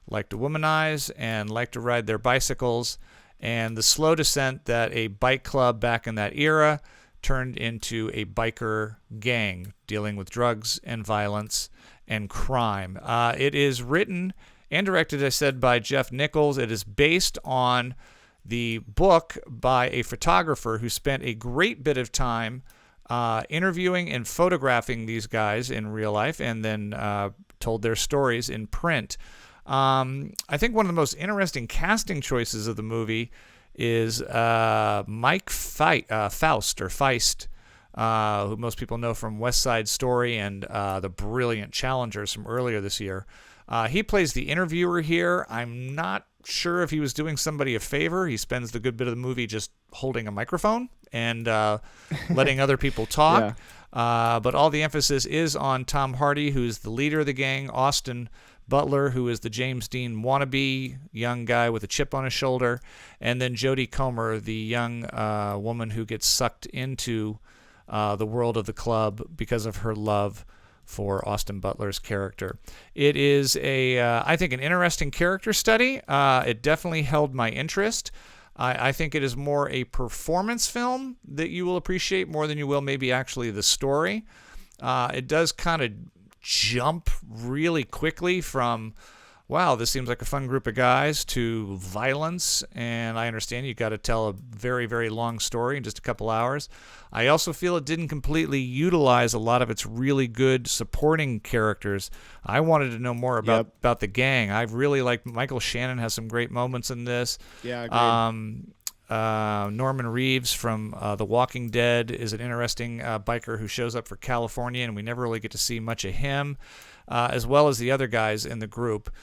liked to womanize, and liked to ride their bicycles, and the slow descent that a bike club back in that era turned into a biker gang dealing with drugs and violence and crime. It is written and directed, as I said, by Jeff Nichols. It is based on the book by a photographer who spent a great bit of time interviewing and photographing these guys in real life, and then told their stories in print. I think one of the most interesting casting choices of the movie is Mike Faust, who most people know from West Side Story and the brilliant Challengers from earlier this year. He plays the interviewer here. I'm not sure if he was doing somebody a favor. He spends the good bit of the movie just holding a microphone and letting other people talk. Yeah. But all the emphasis is on Tom Hardy, who's the leader of the gang, Austin Butler, who is the James Dean wannabe young guy with a chip on his shoulder, and then Jodie Comer, the young woman who gets sucked into the world of the club because of her love for Austin Butler's character. It is I think, an interesting character study. It definitely held my interest. I think it is more a performance film that you will appreciate more than you will maybe actually the story. It does kind of jump really quickly from, wow, this seems like a fun group of guys, to violence, and I understand you got to tell a very, very long story in just a couple hours. I also feel it didn't completely utilize a lot of its really good supporting characters. I wanted to know more about the gang. I really like Michael Shannon has some great moments in this. Yeah, agreed. Norman Reeves from The Walking Dead is an interesting biker who shows up for California, and we never really get to see much of him, as well as the other guys in the group.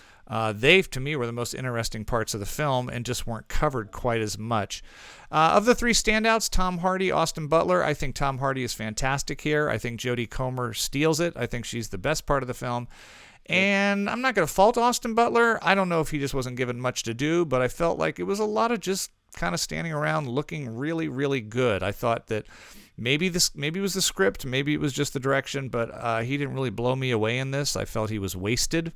They, to me, were the most interesting parts of the film and just weren't covered quite as much. Of the 3 standouts, Tom Hardy, Austin Butler, I think Tom Hardy is fantastic here. I think Jodie Comer steals it. I think she's the best part of the film. And I'm not going to fault Austin Butler. I don't know if he just wasn't given much to do, but I felt like it was a lot of just kind of standing around looking really, really good. I thought that maybe it was the script, maybe it was just the direction, but he didn't really blow me away in this. I felt he was wasted.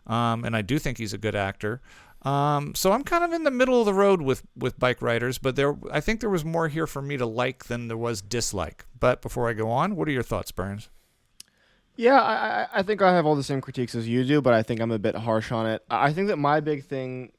And I do think he's a good actor. So I'm kind of in the middle of the road with Bikeriders, but I think there was more here for me to like than there was dislike. But before I go on, what are your thoughts, Burns? Yeah, I think I have all the same critiques as you do, but I think I'm a bit harsh on it. I think that my big thing,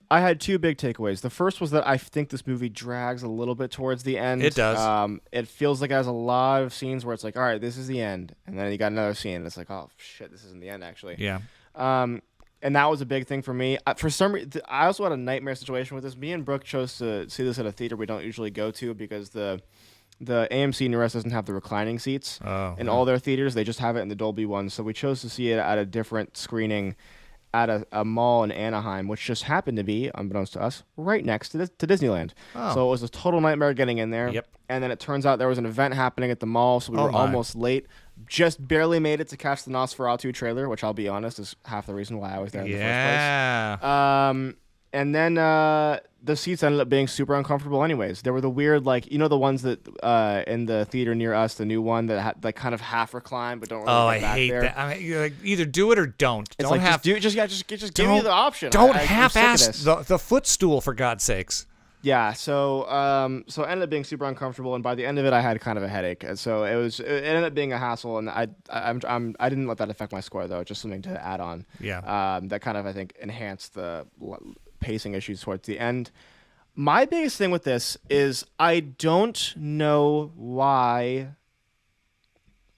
I had two big takeaways. The first was that I think this movie drags a little bit towards the end. It does. It feels like it has a lot of scenes where it's like, all right, this is the end, and then you got another scene, and it's like, oh shit, this isn't the end actually. Yeah. And that was a big thing for me. For some reason, I also had a nightmare situation with this. Me and Brooke chose to see this at a theater we don't usually go to because the AMC near us doesn't have the reclining seats in all their theaters. They just have it in the Dolby ones. So we chose to see it at a different screening at a mall in Anaheim, which just happened to be, unbeknownst to us, right next to Disneyland. Oh. So it was a total nightmare getting in there. Yep. And then it turns out there was an event happening at the mall, so we were almost late. Just barely made it to catch the Nosferatu trailer, which I'll be honest is half the reason why I was there in the first place. And then the seats ended up being super uncomfortable anyways. There were the weird, like, you know, the ones that in the theater near us, the new one that like kind of half recline but don't really Oh, get I back hate there. that. I mean, like, either do it or don't. It's Don't like, have just give me the option. Don't I'm sick of half-ass this. the footstool, for God's sakes. Yeah, so it ended up being super uncomfortable, and by the end of it, I had kind of a headache. And so it ended up being a hassle, and I didn't let that affect my score though. Just something to add on. Yeah. That kind of I think enhanced the pacing issues towards the end. My biggest thing with this is I don't know why.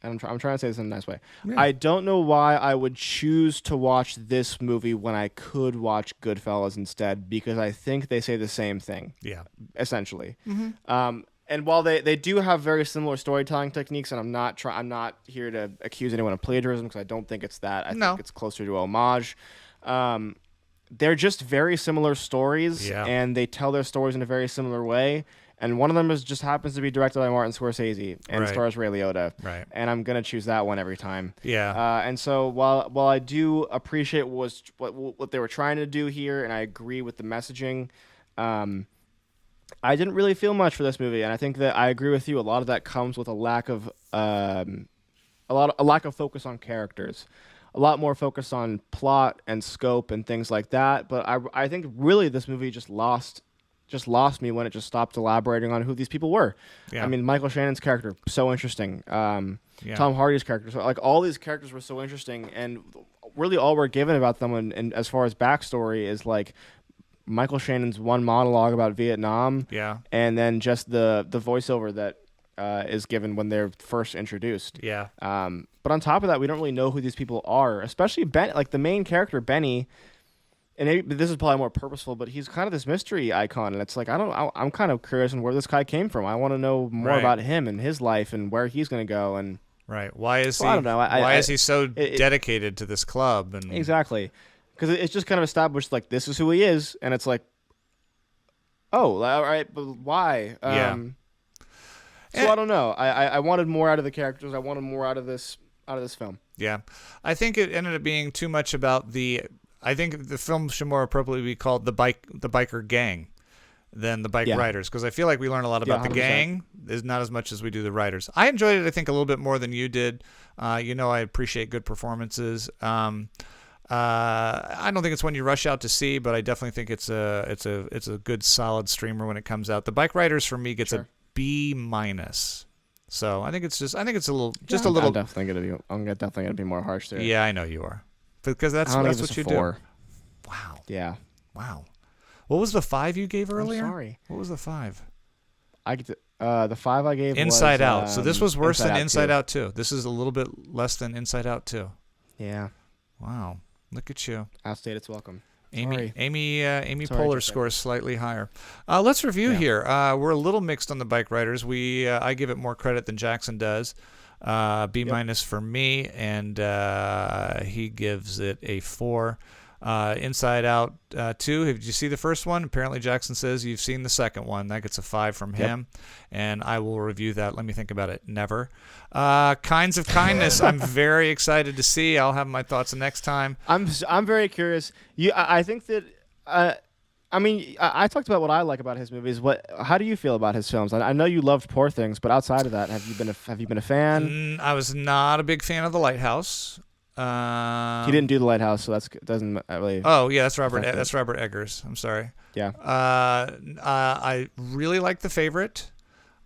And I'm trying to say this in a nice way. Yeah. I don't know why I would choose to watch this movie when I could watch Goodfellas instead, because I think they say the same thing. Yeah. Essentially. Mm-hmm. And while they do have very similar storytelling techniques, and I'm not here to accuse anyone of plagiarism because I don't think it's that. I think it's closer to homage. They're just very similar stories, and they tell their stories in a very similar way. And one of them just happens to be directed by Martin Scorsese and stars Ray Liotta. Right. And I'm gonna choose that one every time. Yeah. And so while I do appreciate what they were trying to do here, and I agree with the messaging, I didn't really feel much for this movie. And I think that I agree with you. A lot of that comes with a lack of focus on characters. A lot more focus on plot and scope and things like that. But I think really this movie just lost me when it just stopped elaborating on who these people were. Yeah. I mean, Michael Shannon's character, so interesting. Tom Hardy's character, so, like, all these characters were so interesting, and really all we're given about them and as far as backstory is like Michael Shannon's one monologue about Vietnam, and then just the voiceover that is given when they're first introduced. Yeah. But on top of that, we don't really know who these people are, especially Ben, like the main character, Benny. And maybe this is probably more purposeful, but he's kind of this mystery icon, and it's like I'm kind of curious on where this guy came from. I want to know more about him and his life and where he's going to go. And why is he? I don't know. Why is he so dedicated to this club? And exactly, because it's just kind of established like this is who he is, and it's like, oh, all right, but why? So I don't know. I wanted more out of the characters. I wanted more out of this film. Yeah, I think it ended up being too much about the. I think the film should more appropriately be called the biker gang than the Bikeriders, because I feel like we learn a lot about the gang, is not as much as we do the riders. I enjoyed it, I think, a little bit more than you did. I appreciate good performances. I don't think it's one you rush out to see, but I definitely think it's a good solid streamer when it comes out. The Bikeriders for me gets a B-. So I think it's a little. I'm definitely gonna be more harsh there. Yeah, I know you are. Because that's what you 4. Do. Wow. Yeah. Wow. What was the 5 you gave earlier? I'm sorry. What was the 5? I get the 5 I gave Inside was, Out. So this was worse than Inside Out Out 2. This is a little bit less than Inside Out 2. Yeah. Wow. Look at you. Outstayed its welcome. Amy Poehler scores slightly higher. Let's review here. We're a little mixed on the Bikeriders. I give it more credit than Jackson does. B- for me, and he gives it a 4. Inside Out 2. Did you see the first one? Apparently Jackson says you've seen the second one. That gets a 5 from him, and I will review that. Let me think about it. Never. Kinds of Kindness. I'm very excited to see. I'll have my thoughts next time. I'm very curious. I think that. I talked about what I like about his movies. How do you feel about his films? I know you loved Poor Things, but outside of that, have you been a fan? I was not a big fan of The Lighthouse. He didn't do The Lighthouse, so that doesn't really. Oh yeah, that's Robert Eggers. I'm sorry. Yeah. I really liked The Favorite.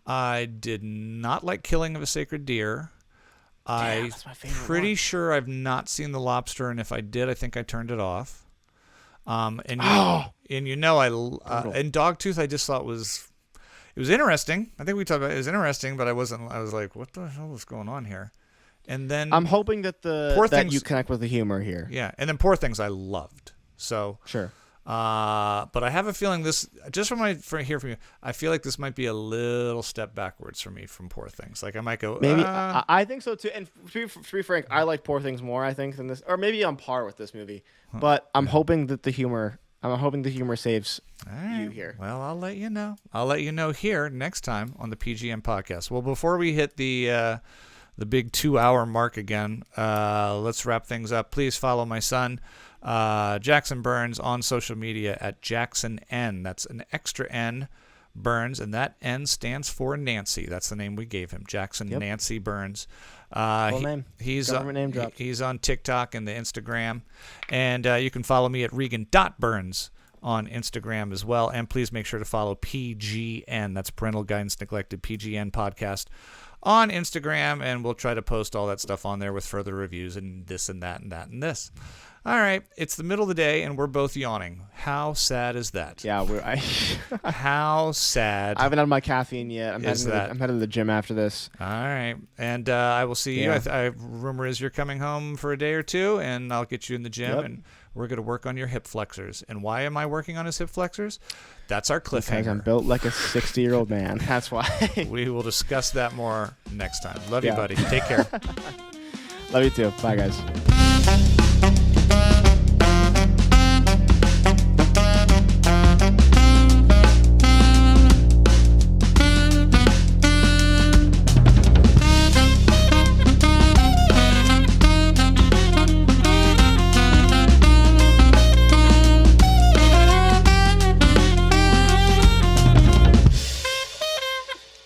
I did not like Killing of a Sacred Deer. that's my favorite pretty one. sure I've not seen The Lobster, and if I did, I think I turned it off. And and Dogtooth I just thought it was interesting. I think we talked about it was interesting, but I was like, what the hell is going on here? And then I'm hoping that that you connect with the humor here. Yeah, and then Poor Things I loved. So Sure. But I have a feeling this, just from hear from you, I feel like this might be a little step backwards for me from Poor Things. Like I might go Maybe I think so too. And to be frank, I like Poor Things more, I think, than this, or maybe on par with this movie. But I'm hoping that the humor saves you here. Well, I'll let you know. I'll let you know here next time on the PGM podcast. Well, before we hit the big 2-hour mark again, let's wrap things up. Please follow my son, Jackson Burns, on social media at Jackson N. That's an extra N, Burns, and that N stands for Nancy. That's the name we gave him, Jackson Nancy Burns. Name. He's Government name dropped. He's on TikTok and the Instagram, and you can follow me at Regan.Burns on Instagram as well. And please make sure to follow PGN. That's Parental Guidance Neglected, PGN podcast on Instagram, and we'll try to post all that stuff on there with further reviews and this and that and that and this. All right, it's the middle of the day, and we're both yawning. How sad is that? Yeah, How sad? I haven't had my caffeine yet. I'm is that? I'm heading to the gym after this. All right, and I will see you. Yeah. Rumor is you're coming home for a day or two, and I'll get you in the gym, Yep. and we're going to work on your hip flexors. And why am I working on his hip flexors? That's our cliffhanger. Because I'm built like a 60-year-old man. That's why. We will discuss that more next time. Love you, buddy. Take care. Love you too. Bye, guys.